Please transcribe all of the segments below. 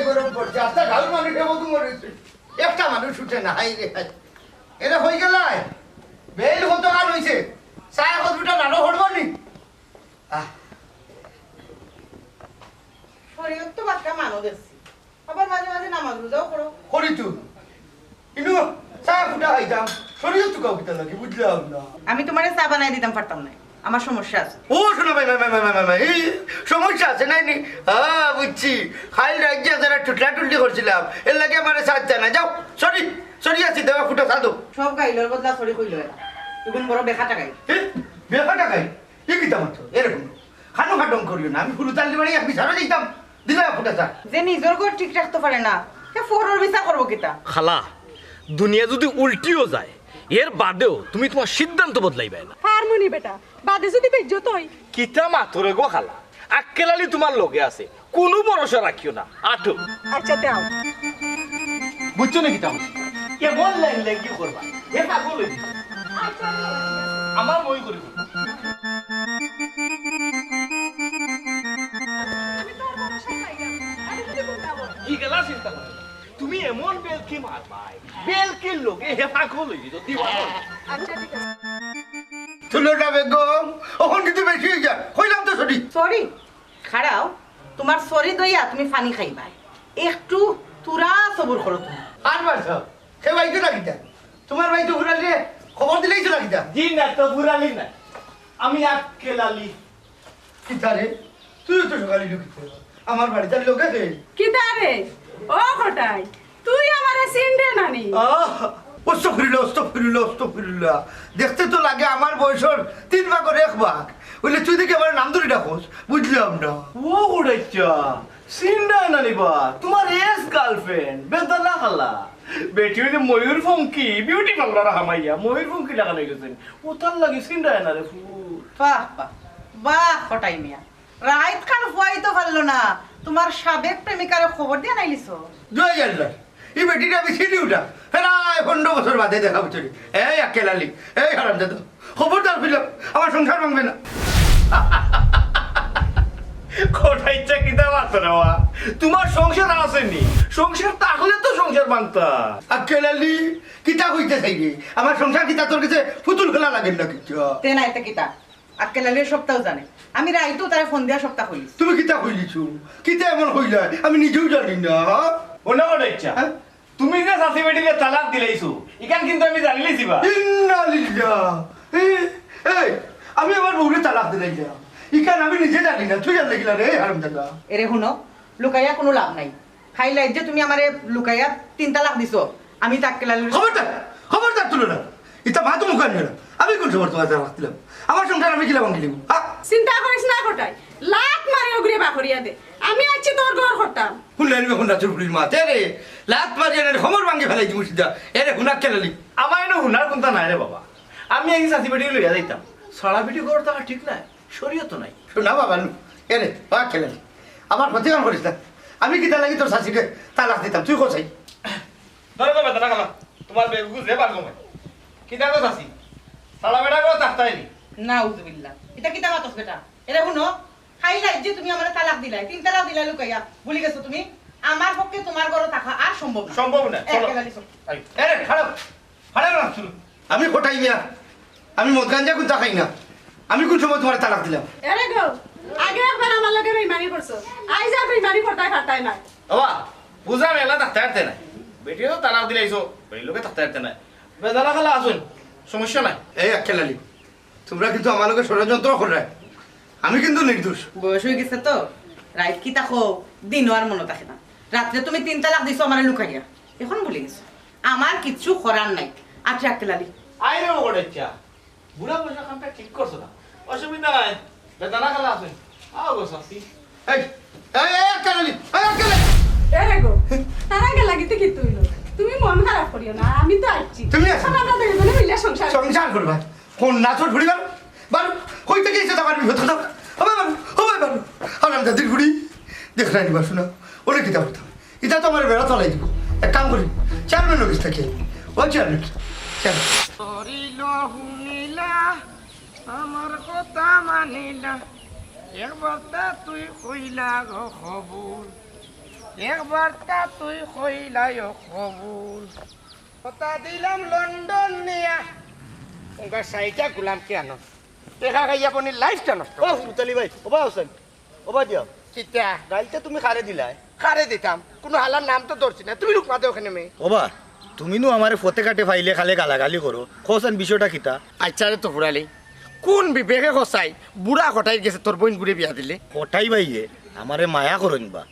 গরম করছে আস্তা গাল মানুষ মতো মরেছে একটা মানুষ উঠে না হাই রে হাই এটা হয়ে গেল বেল কত কাল হয়েছে চায় কত দুটা নাড়ো হড়ব নি শরীয়ত তো বাক্কা মানো দেখছি আবার মাঝে মাঝে নামাজ রোজাও করো করি তুই কিন্তু চা ফুটা খাইতাম শরীর তো কাউকে লাগে বুঝলাম না আমি তোমারে চা বানাই দিতাম পারতাম না আমার সমস্যা আছে ও শোনো ভাই এই সমস্যা আছে নাই নি হ্যাঁ বুঝছি খাইল রাজ্যে যারা টুটলা টুটলি করছিলাম এর লাগে আমার সাথে না যাও সরি আছি দেওয়া ফুটা সাধু সব গাইলোর বদলা সরি কইল এরা তখন বড় বেখাটা গাই বেখা টাকাই এ কিতাম এরকম খানো খাটং করিও না আমি ফুলু তাল্লি বাড়ি এক বিচারও দিতাম দিলা ফুটা চা যে নিজের ঘর ঠিক রাখতে পারে না সে ফোরর বিচার করবো কিতা খালা দুনিয়া যদি উল্টিও যায় এর বাদেও তুমি তোমার সিদ্ধান্ত বদলাইবে না হারমোনি বেটা বাদে যদি বেজ্জত হই কিতা মাথরে গো খালা আক্কেলালি তোমার লগে আছে কোনো ভরসা রাখিও না আঠো আচ্ছা দাও বুঝছো না কিতা কেমন লাইন কি করবা এ পাগল হই আমার মই করিব কি গেলা চিন্তা করে তুমি এমন বেলকি মারবাই বেলকি লগে হে পাগল হই দিত দিওয়ানো আচ্ছা ঠিক আছে তুলোটা বেগম ওখান কিন্তু বেশি হয়ে যায় হইলাম তো সরি সরি খাড়াও তোমার সরি দইয়া তুমি পানি খাইবা একটু তুরা সবুর করো তুমি আর বাস সে ভাইতো না কিতা তোমার ভাই তো ঘুরালে খবর দিলেই তো কিতা দিন না তো পুরালি না আমি আক্কেলালি কিতা রে তুই তো সকালে ঢুকিতে আমার বাড়িতে লোক আছে কি দারে ও খটাই তুই আমারে সিন্ডে নানি অস্তফিরুল্লাহ দেখতে তো লাগে আমার বয়সের 3 ভাগের 1 ভাগ বলে তুই দেখে আমার নাম ধরে ডাকোস বুঝলাম না ও উড়াইছা সিন্ডা না নিবা তোমার এক্স গার্লফ্রেন্ড বেদনা খালা বেটি হইলে ময়ূর ফঙ্কি বিউটি পার্লার হামাইয়া ময়ূর ফঙ্কি লাগানো গেছেন ও তার লাগে সিন্ডা না রে ফু বাহ বাহ বাহ খটাই মিয়া রাইত খান ফুয়াই তো পারলো না তোমার সাবেক প্রেমিকার খবর দিয়ে নাইলিছো জয় জাল্লা এই বেটিটা আমি চিনি উঠা হ্যাঁ 15 বছর বাদে দেখা বুঝলি এই আকেলালি এই হারাম দাদা খবরদার ফিলাম আমার সংসার ভাঙবে না কোঠাইছা কিতা মাতরাওয়া তোমার সংসার আসেনি সংসার তাহলে তো সংসার ভাঙতা আকেলালি কিতা হইতে চাইবে আমার সংসার কিতা তোর কাছে ফুতুল খেলা লাগে না কিছু তে নাইতে কিতা আজকে লালির সপ্তাহ জানে আমি রাইতো তারে ফোন দিয়া সপ্তাহ হইলিস তুমি কিতা হইলিছু কিতা এমন হইলা আমি নিজেও জানি না ওনা কোঠাইছা হ্যাঁ? তুমি যে সাথী বেটিকে তালাক দিলাইছো ইকান কিন্তু আমি জানিলেছিবা ইন্না লিল্লাহ এই আমি আমার বউরে তালাক দিলাই না ইকান আমি নিজে জানি না তুই জানলে কিনা রে হারাম দাদা এরে শুনো লুকাইয়া কোনো লাভ নাই হাইলাইট যে তুমি আমারে লুকাইয়া 3 তালাক দিছো আমি তাকে লালির খবরদার তুলো না এটা মা তো মুখান না আমি কোন সময় তোমার তালাক দিলাম আমার সংসার আমি কিলা ভাঙিলাম চিন্তা করিস না খটাই লাত মারি ওগরে বাকরিয়া দে আমি আছি তোর ঘর হটাম শুনলেন এখন রাতুর পুরীর মা তেরে লাত মারিয়ে খবর ভাঙি ফেলাই দিব সিধা এরে হুনাক কেলালি আমার এনে হুনার কোনটা নাই রে বাবা আমি এই সাথী বেটি লইয়া যাইতাম সারা বেটি ঘর থাকা ঠিক নাই শরীয়ত নাই শোনা বাবা নু এরে বা খেলালি আমার ক্ষতিকার করিস না আমি কিতা লাগি তোর শাশিকে তালাক দিতাম তুই কোথায় ধরে তো বেদনা খালা তোমার বেগুজ রে পারবো মই কিতা তো চাচি সারা বেটা গো তাহতাইনি না উজবিল্লাহ এটা কিতা মাতস বেটা এরে শুনো হাইলাইট যে তুমি আমারে তালাক দিলাই 3 তালাক দিলাই লুকাইয়া ভুলি গেছো তুমি আমার পক্ষে তোমার ঘরে থাকা আর সম্ভব না সম্ভব না চলো একেবারে চলো। এরে খারাপ খারাপ না শুনো আমি কোথায় মিয়া আমি মদ গাঞ্জা কোনটা খাই না আমি কোন সময় তোমার তালাক দিলাম এরে গো আগে একবার আমার লগে বেইমানি করছো আইজ আর বেইমানি করতাই খাতাই নাই বাবা বুঝা মেলা তাহতাইতে নাই বেটিও তালাক দিলাইছো বেটি লোকে তাহতাইতে নাই বেদনা খালা আসুন সমস্যা নাই এই খেলালি তোমরা কিন্তু আমার লোকের ষড়যন্ত্র করে আমি কিন্তু নির্দোষ বয়স হয়ে গেছে তো রাইত কি তাকো দিনও আর মনে থাকে না রাত্রে তুমি 3 তালাক দিছো আমারে লুকাইয়া এখন ভুলে গেছো আমার কিচ্ছু করার নাই আচ্ছা আকেলালি আইরে ওড়েচ্ছা বুড়া বসা কামটা ঠিক করছো না অসুবিধা নাই বেদনা খালা আসুন আও গো সাথী এই খেলালি খেলালি এরে গো তার আগে লাগিতে কি তুইলো তুমি মন খারাপ করিও না আমি তো আইছি তুমি আছো? এখন আমরা দুজনে মিলে সংসার সংসার করবা কোন নাচর ঘুরি গেল বারু কই থেকে এসে তোমার বিপদ কথা হবে বারু আরাম দাদির ঘুরি দেখ না নিবা শোনা ওরে কিতা করতে হবে এটা তো আমার বেড়া তলাই দিব এক কাম করি চেয়ারম্যান অফিস থেকে ও চেয়ারম্যান আমার কথা মানিলা একবার তুই কইলা খবর একবার তা তুই কইলাই কবুল কথা দিলাম লন্ডন নিয়া ওঙ্গা সাইটা গুলাম কেন দেখা গাই আপনি লাইফটা নষ্ট ও মুতালি ভাই ওবা হোসেন ওবা দিও চিতা গাইলটা তুমি খারে দিলাই কারে দিতাম কোনো হালার নাম তো ধরছি না তুমি রুকমা দে ওখানে মেয়ে ওবা তুমি নো আমারে ফতে কাটে ফাইলে খালে গালাগালি করো খোসেন বিষয়টা কিতা আচ্ছা রে তো ফুরালি কোন বিবেকে কসাই বুড়া কটাই গেছে তোর বোন ঘুরে বিয়া দিলে ওটাই ভাইয়ে আমারে মায়া করুন বা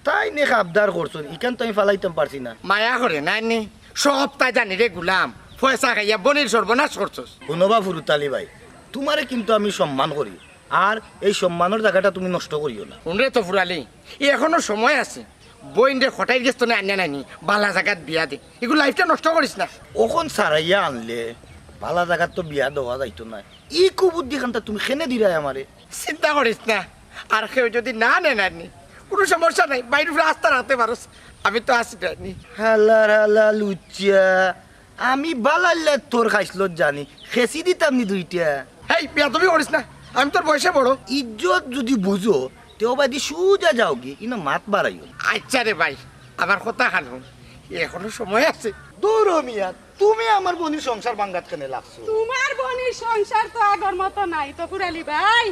তাই নে আবদার করছুন ইখান তো আমি ফালাইতাম পারছি না মায়া করে নাই নি সব তাই জানি রে গুলাম পয়সা খাইয়া বনির সর্বনাশ করছস শুনবা ফুরুতালি ভাই তোমারে কিন্তু আমি সম্মান করি আর এই সম্মানের জায়গাটা তুমি নষ্ট করিও না শুনরে তো ফুরালি এখনো সময় আছে বইন রে খটাই গেছ না আনিয়া নাইনি বালা জায়গাত বিয়া দে এগুলো লাইফটা নষ্ট করিস না ওখন সারাইয়া আনলে ভালা জায়গাত তো বিয়া দেওয়া যাইতো না ই কুবুদ্ধি খানটা তুমি খেনে দিলাই আমারে চিন্তা করিস না আর কেউ যদি না নেন আনি কোনো সমস্যা নাই বাইরে রাস্তা রাখতে পারস আমি তো আসি নাইনি হালার হালা লুচিয়া আমি বালাল্লা তোর খাইছিল জানি খেসি দিতাম নি দুইটা হেই বিয়া তুমি করিস না আমি তোর বয়সে বড় ইজ্জত যদি বুঝো তেও বাদি সুজা যাও কি ইনো মাত বাড়াইও না। আচ্ছা রে ভাই আমার কথা খানুন এখনো সময় আছে দূর মিয়া তুমি আমার বোনের সংসার ভাঙ্গাত কেনে লাগছো তোমার বোনের সংসার তো আগর মতো নাই তো কুড়ালি ভাই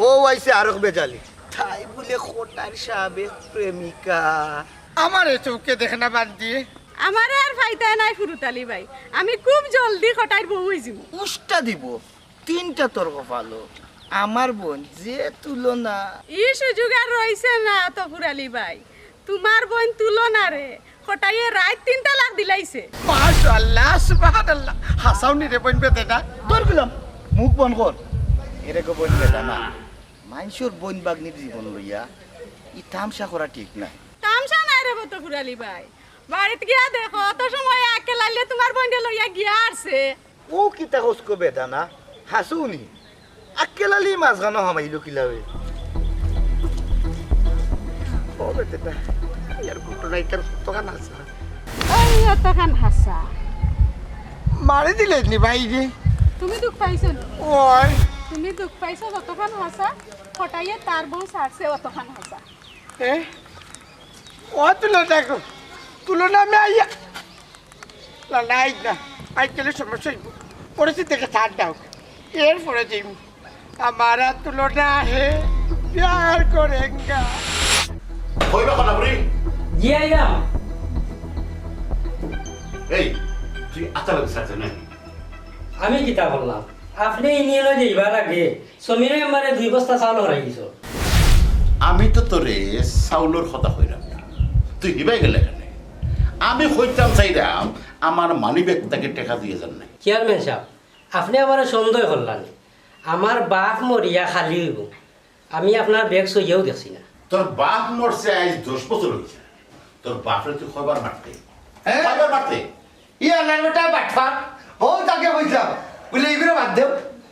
ও আইছে আরক বেজালি তাই বলে খোটার সাবেক প্রেমিকা আমার এই চৌকে দেখে না বাদ দিয়ে আমার আর ফাইতায় নাই ফুরুতালি ভাই আমি খুব জলদি খটাইর বউ হয়ে যাব উষ্টা দিব তিনটা তোর কপালো আমার বোন যে তুলনা ই সুযোগ আর রইছে না তো ফুরালি ভাই তোমার বোন তুলনা রে খটাইয়ে রাত 3টা লাখ দিলাইছে মাশাআল্লাহ সুবহানাল্লাহ হাসাউনি রে বইন বেতে না তোর গেলাম মুখ বন কর এরে গো বোন বেটা না মানুষের বোন বাগনির জীবন লইয়া ই তামসা করা ঠিক না তামসা নাই রে তো ফুরালি ভাই বাড়িতে গিয়া দেখো অত সময় আকে লাইলে তোমার বোনকে লইয়া গিয়া আসছে ও কিতা কসকো বেটা না হাসুনি আকেলালি মাছ গানো হামাইলো কিলাবে ও বেতে না ইয়ার ঘটনা ইকার তোকান আছে ওই অতখান হাসা মারি দিলে নি ভাই রে তুমি দুঃখ পাইছো না? ওই তুমি দুঃখ পাইছো অতখান হাসা খটাইয়ে তার বউ সারছে অতখান হাসা এ ও তুলো দেখো তুলনা আমি আইয়া না নাই না আই গেলে সমস্যা হইব পরিস্থিতি দেখে ছাড় দাও এরপরে যাইব हमारा तुलना है प्यार करेंगा কইবা কথা বলি জি আইলাম এই তুই আচার সাথে নাই আমি কিতা বললাম আপনি নিয়ে যাইবার আগে সমীরে আমারে 2 বস্তা চাউল হরাই দিছ আমি তো তোরে চাউলের কথা কইরাম না তুই হিবাই গেলে কেন আমি কইতাম চাইরাম আমার মানি ব্যাগটাকে টাকা দিয়ে যান নাই চেয়ারম্যান সাহেব আপনি আমার সন্দেহ করলেন আমার বাপ মরিয়া খালি হইব আমি আপনার ব্যাগ সইয়াও দেখছি না তোর বাপ মরছে আজ 10 বছর হয়েছে তোর বাপরে তুই কয়বার মারতে হ্যাঁ? কয়বার মারতে ইয়া না বেটা বাটফা ও তাকে কইতাম বলে এগুলো বাদ দেও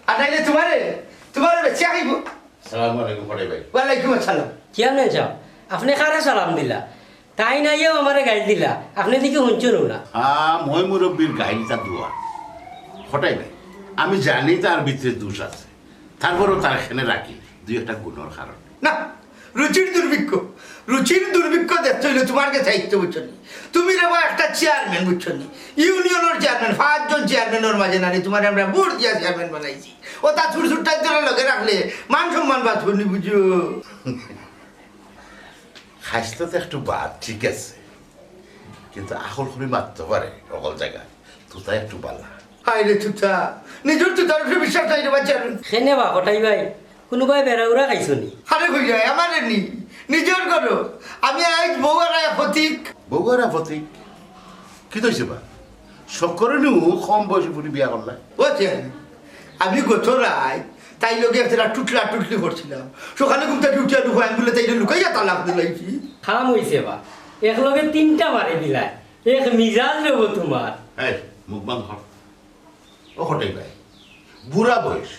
আর নাইলে তোমারে বেঁচে খাইব সালাম আলাইকুম পড়ে ভাই ওয়ালাইকুম আসসালাম চেয়ারম্যান সাহেব আপনি কারে সালাম দিলা তাই নাইও আমারে গাইড দিলা আপনি দিকে শুনছেন না মই মুরব্বীর গাইটা দোয়া হঠাই ভাই আমি জানি তার ভিতরে দোষ আছে তারপরেও তার এখানে রাখি দুই একটা গুণর কারণ না রুচির দুর্ভিক্ষ দেখতে হইলে তোমার কাছে চাইতে বুঝছো নি তুমি রে একটা চেয়ারম্যান বুঝছো নি ইউনিয়নের চেয়ারম্যান 5 জন চেয়ারম্যানের মাঝে নানি তোমার আমরা ভোট দিয়া চেয়ারম্যান বানাইছি ও তা ছুট ছুটটাই ধরে লগে রাখলে মান সম্মান বাঁচবো নি বুঝো খাইতে তো একটু বাদ ঠিক আছে কিন্তু আখল করে মারতে পারে অকল জায়গায় তুতা একটু বালা হাই রে তুতা নিজের তুতার উপরে বিশ্বাস নাই রে বাচ্চার সেনে বা কটাই ভাই কোনোবাই বেড়াউরা খাইছো নি আরে কই যায় আমারে নি নিজের করো আমি আজ বউ আর প্রতীক বগুড়া প্রতীক কি তৈছে বা সকরে নু কম বয়সে পুরি বিয়া করলা ও চেয়ারম্যান আমি গত রায় তাই লোকে একটা টুটলি করছিলাম সকালে ঘুমতে উঠিয়া লুকাই বলে তাই লুকাইয়া তালাক দিলাইছি খাম হইছে বা একলগে 3টা মারি দিলা এক মিজাজ দেব তোমার এই মুখ বন্ধ কর ও হটাই ভাই বুড়া বয়স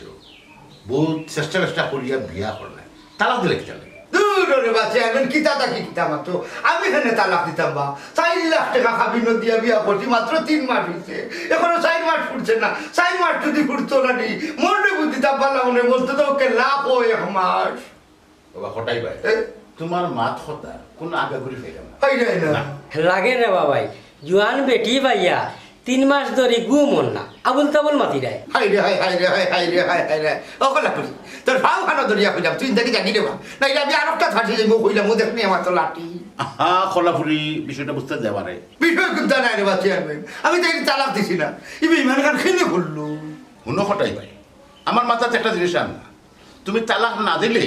বহুত চেষ্টা করিয়া বিয়া করলে তালাক দিলে কি চলে দূর রে বা চেয়ারম্যান কিতা মাত্র আমি এখানে তালাক দিতাম বা 4 লাখ টাকা খাবি দিয়া বিয়া করছি মাত্র 3 মাস হয়েছে এখনো 4 মাস ফুটছে না 4 মাস যদি ফুটতো না নি মনে বুদ্ধিতা পারলাম মনে বলতে তো ওকে লাভ ও 1 মাস বাবা হটাই ভাই এ? তোমার মাত হতা কোন আগা ঘুরে ফেলাম না হাই রে না লাগে রে বাবাই জোয়ান বেটি পাইয়া 3 মাস ধরে ঘুমন না আবুল তাবুল মাতি দেয়। হাই রে হাই হাই রে হাই হাই রে হাই হাই রে ও কলা করি তোর ভাও খানো দরিয়া কইলাম তুই দেখি জানি রে বা না এটা আমি আরেকটা ফাঁসি যাবো কইলাম ও দেখনি আমার তো লাঠি খোলাফুলি বিষয়টা বুঝতে দেওয়া রে বিষয় কিন্তু নাই রে বা চেয়ারম্যান আমি তো তালাক দিছি না ইবে ইমান খান খেলে করলো হুনো হটাই ভাই আমার মাথাতে একটা জিনিস আন না তুমি তালাক না দিলে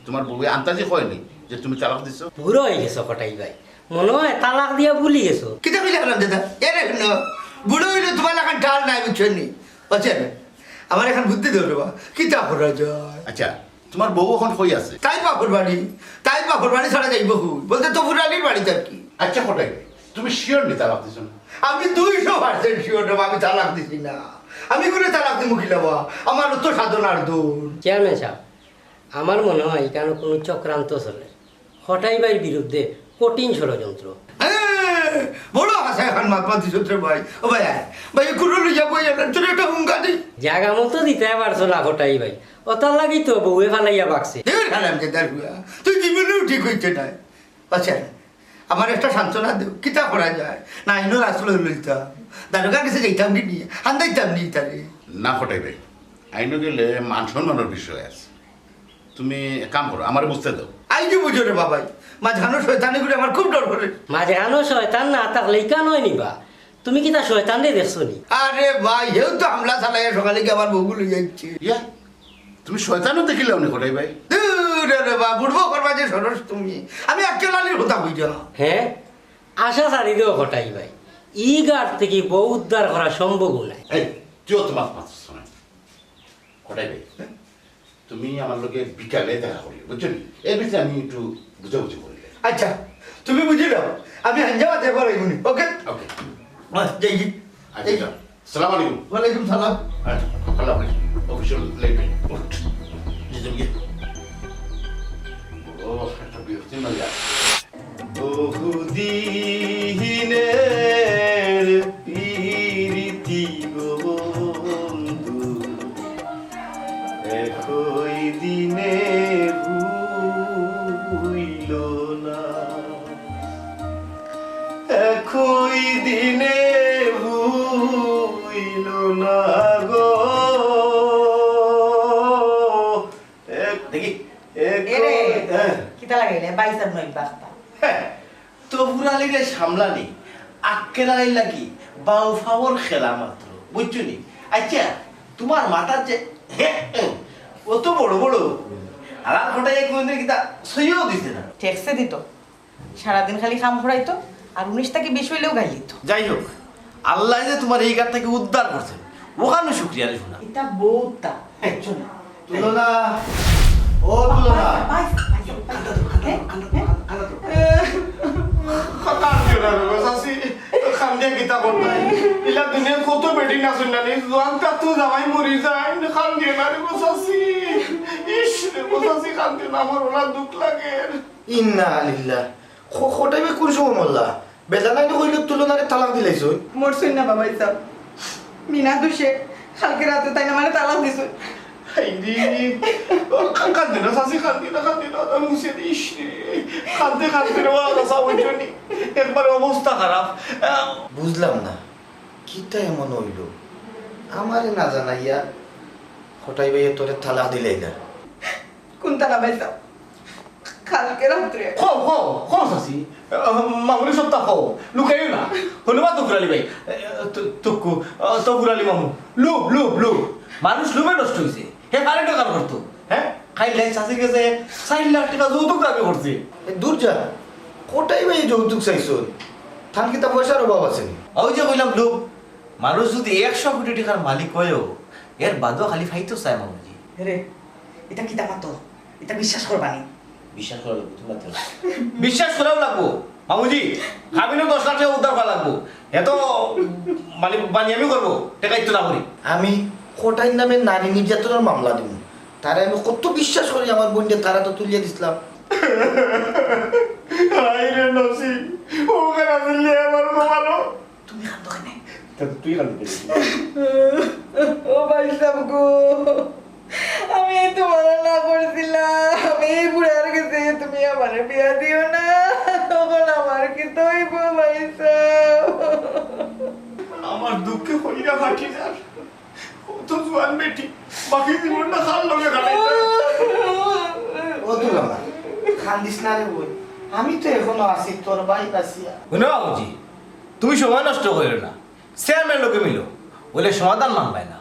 তোমার বউ আন্তাজি হয়নি যে তুমি তালাক দিছো বুড়ো হয়ে গেছো কটাই ভাই মনে হয় তালাক দিয়া ভুলি গেছো। কিতা কইলা গেলাম দাদা এরে ন বুড়ো হইলে তোমার এখন ডাল নাই বুঝছেন নি চেয়ারম্যান আমার এখন বুদ্ধি দেবো রে বা কিতা করা যায় আচ্ছা তোমার বউ এখন কই আছে তাই বাপুর বাড়ি ছাড়া যাইব হুই বলতে তো ফুরালির বাড়িতে আর কি আচ্ছা হটাই ভাই তুমি শিওর নি তালাক দিছো না আমি 200% শিওর আমি তালাক দিছি না আমি করে তালাক দিমু কি লাবা আমার তো সাধনার দোষ চেয়ারম্যান সাহেব আমার মনে হয় এখানে কোনো চক্রান্ত চলে হটাই ভাইয়ের বিরুদ্ধে কঠিন ষড়যন্ত্র। বড় আশা এখন মাতমা দিছো রে ভাই ও ভাই ভাই কুরু লইয়া বই আপনার তোর একটা হুঙ্কা দি জায়গা মতো দিতে পারছো না হটাই ভাই ওটার লাগি তো বউয়ে ফালাইয়া বাকছে। দেবের খালাম যে দার তুই জীবনেও ঠিক হইছে না আচ্ছা আমার একটা সান্ত্বনা দেব কিতা করা যায় না ইনো আসলে লইতাম দারোগার কাছে যাইতাম নি নিয়ে আন্দাইতাম নি তারে না হটাই ভাই আইনো গেলে মান সম্মানের বিষয় আছে তুমি এক কাম করো আমার বুঝতে দাও আই যে বুঝো রে বাবাই মা ঝানো শয়তানি করে আমার খুব ডর করে মাঝখানো শয়তান না থাকলে কেন নিবা তুমি কি তা শয়তান দিয়ে দেখছো নি? আরে ভাই হেউ তো হামলা চালাইয়া সকালে কি আমার বউগুলো যাচ্ছে ইয়া তুমি শয়তানও দেখিলে অনেক হটাই ভাই রে বা বুড়বো করবা যে সরস তুমি আমি আকেলালির হতা বুঝা হ্যাঁ আশা ছাড়ি দেও হটাই ভাই ই গাড় থেকে বউ উদ্ধার করা সম্ভব নয়। এই তুইও তোমার মাথা শোনা হটাই ভাই তুমি আমার লোকে বিকালে দেখা করলে বুঝছো নি এর ভিতরে আমি একটু বুঝাবুঝি করলে আচ্ছা তুমি বুঝি দাও আমি হাঞ্জাবাতে পারাই মুনি ওকে ওকে যাই আচ্ছা সালাম আলাইকুম ওয়ালাইকুম সালাম আচ্ছা ভালো আপনি অফিসিয়াল লেট যেতে গিয়ে ও একটা বিরক্তি না যা বহুদিনের প্রীতি গো বন্ধু একই দিনে ভুইল না একই দিনে ভুইল না গো দেখি এরে কিতা লাগাইলে বাইসাব নই বাস্তা তো পুরালি রে সামলানি আক্কেলাই লাগি বাউ ফাওয়ার খেলা মাত্র বুঝছো নি আচ্ছা তোমার মাথার যে অত বড় বড় আলার ঘটাই কোনদিন কিতা সইও দিতে না ট্যাক্সে দিত সারাদিন খালি খাম ফোড়াইতো আর 19 থেকে 20 হইলেও গাই দিত। যাই হোক আল্লাহ যে তোমার এই গাছ থেকে উদ্ধার করছেন ওখানে শুক্রিয়া রে শোনা এটা বহুতা একজন তুলনা ও তুলনা কত বেটি না শুনলানি জোয়ানটা তো জামাই মরি যায় খান দিয়ে না রে গোসাসি ইস রে গোসাসি খান দিয়ে না আমার ওলা দুঃখ লাগে ইন্না আলিল্লাহ খোটাইবে কোন সময় মরলা বেজানাই কইলে তুলনারে তালাক দিলাইছো মরছই না বাবাই সাহ মিনা দুষে কালকে রাতে তাই না মানে তালাক দিছ কান্দে না শাসি কান্দে না মুছে দিস কান্দে কান্দে রে ওরা ওই জন্য একবার অবস্থা খারাপ বুঝলাম না কিটা এমন হইল আমারে না জানাইয়া খোটাইবে তোরে তালাক দিলাই না কোন তালা বাই সাহ কালকে রাত্রে হো শাসি মামুনি সত্তা হো লুকাইও না হনুমা তো ফুরালি ভাই তুকু তো ফুরালি মামু লুব লুব লুব মানুষ লুবে নষ্ট হয়েছে হে কারে টাকা করতো হ্যাঁ খাইলে শাসি গেছে 4 লাখ টাকা যৌতুক দাবি করছে দূর যা খোটাইবে যৌতুক চাইছো থান কিতা পয়সার অভাব আছে ওই যে কইলাম লোক মানুষ যদি 100 কোটি টাকার মালিক হয়ও এর বাদও খালি ফাইতো চায় মামুজি রে এটা কিতা মাতো এটা বিশ্বাস করবানি বিশ্বাস করা লাগবো তোমার বিশ্বাস করাও লাগবো মামুজি আমিও 10 লাখ টাকা উদ্ধার করা লাগবো এত মানে বানিয়ে করবো টাকাই তো না করি আমি খোটাইর নামে নারী নির্যাতনের মামলা দিব তারা আমি কত বিশ্বাস করি আমার বোনকে তারা তো তুলিয়ে দিছিলাম আই রে নসি ও কেন দিলে আমার ভালো তুমি কান্দো কেন তুই কান্দে ও ভাই সাহেব গো আমি তোমার না করছিলাম আমি বুড়ার কাছে তুমি আমার দুঃখে হইরা ফাটি যার তো জোয়ান বেটি বাকি জীবনটা খাল লগে কাটাই ও তুলাম না খান্দিস না রে বই আমি তো এখনো আছি তোর ভাই কাছিয়া শুনো বাবুজি তুমি সময় নষ্ট করো না চেয়ারম্যান লোকে মিলো বলে সমাধান মান পায় না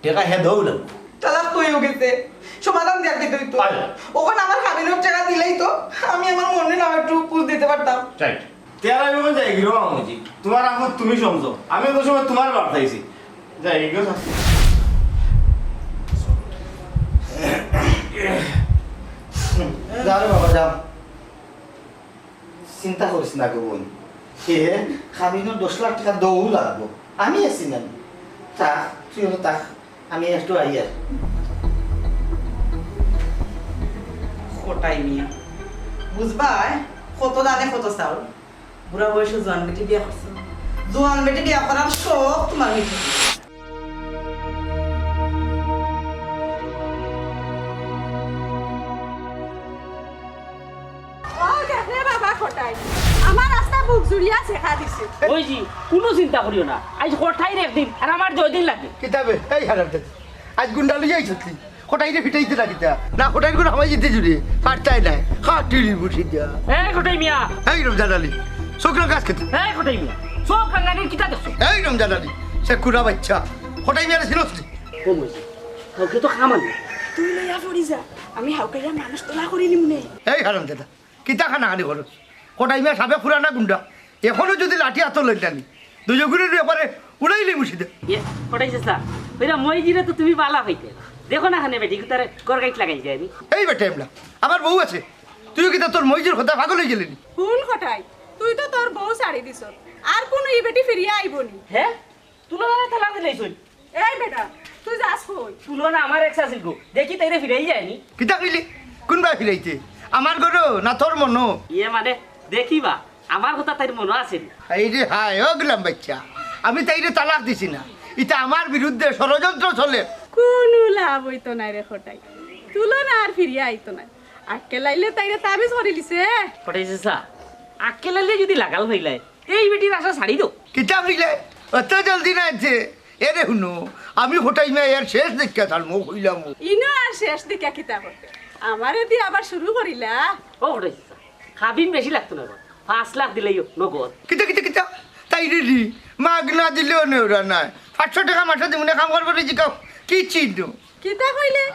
টেকা হে দৌ লাগবো তালাক কইও গেছে সমাধান দেয়া দিতে হইতো ওখানে আমার খাবিনোর টাকা দিলেই তো আমি আমার মনে না একটু পুষ দিতে পারতাম রাইট তেরা আমি কোন যাই গিরো বাবুজি তোমার এখন তুমি সমঝো আমি তো সময় তোমার বার্তাইছি যাই গিয়ে যাও রে বাবা যাও চিন্তা করিস না গো বোন কে খাবিনো 10 লাখ টাকা দৌ লাগবো আমি আছি না থাক তুই হলো থাক আমি একটু আই আর কোটাই মিয়া বুঝবা কত দানে কত চাউল বুড়া বয়সে জোয়ান বেটি বিয়া করছে জোয়ান বেটি বিয়া করার শখ তোমার মিঠে ও দেখে বাবা খটাই আমার রাস্তা বুক জুড়িয়া শেখা দিছে ওই জি কোনো চিন্তা করিও না আজ কোঠাই একদিন আর আমার 2 দিন লাগে কিতাবে এই হারাম দাদা আজ গুন্ডা লইয়াই ছুটলি কোটাইরে ফিটাইতে না কিতা না কোটাইর করে আমায় যেতে জুড়ে পারতাই নাই খাটিলি বুঝি দিয়া এই কোঠাই মিয়া এই রমজান আলী শুক্র গাছ খেতে এই কোঠাই মিয়া সব কাঙ্গানির কিতা দেখছো এই রমজান আলী সে কুড়া বাচ্চা কোটাই মেরে ছিল ও মজি তোকে তো খামান তুই লইয়া পড়ি যা আমি হাউকাইয়া মানুষ তোলা করি নিমনে এই হারাম দাদা কিতা খানা হানি করো কোটাই মেয়ে সাবে পুরানা গুন্ডা এখনো যদি লাঠি হাত লই টানি দুজগুলির ব্যাপারে উড়াইলে মুছি দে এ কোঠাই চেষ্টা ওইরা মই জিরে তো তুমি বালা হইতে দেখো না খানে বেটি তারে গরগাইট লাগাই যায় আমি এই বেটা এমলা আমার বউ আছে তুইও কিতা তোর মইজির কথা পাগল হয়ে গেলি কোন খটাই তুই তো তোর বউ ছাড়ি দিছ আর কোন ই বেটি ফিরিয়া আইবনি হ্যাঁ তুলনা তালাক দিলাইছই এই বেটা তুই যাস কই তুলনা আমার এক্স আছিল গো দেখি তাইরে ফিরাই যায়নি কিতা কইলি কোনবা ফিরাইতে আমার গরো না তোর মনো ইয়ে মানে দেখিবা আমার কথা তাইর মনে আছে এই রে হায় ও গুলাম বাচ্চা আমি তাইরে তালাক দিছি না এটা আমার বিরুদ্ধে ষড়যন্ত্র চলে কোনো লাভ হইতো না রে খটাই তুলনা আর ফিরিয়া আইতো না আক্কে লাইলে তাইরে তাবিজ করি লিছে পটাইছে সা আক্কেলালে যদি লাগাল হইলাই এই বেটির আশা ছাড়ি দো কিতা কইলে অত জলদি না আছে এরে শুনো আমি হঠাই মে এর শেষ দেখা থাকবো কইলাম ইনো আর শেষ দিকা কিতা করতে আমারে দিয়ে আবার শুরু করিলা ও পটাইছে সা খাবিন বেশি লাগতো না 5 লাখ দিলেই নগদ কিতা কিতা কিতা তাই রে রি মাগ না দিলেও নেওরা নাই 500 টাকা মাসে দিমনে কাম করবো রে জিকাও কি চিন্তা কিতা কইলে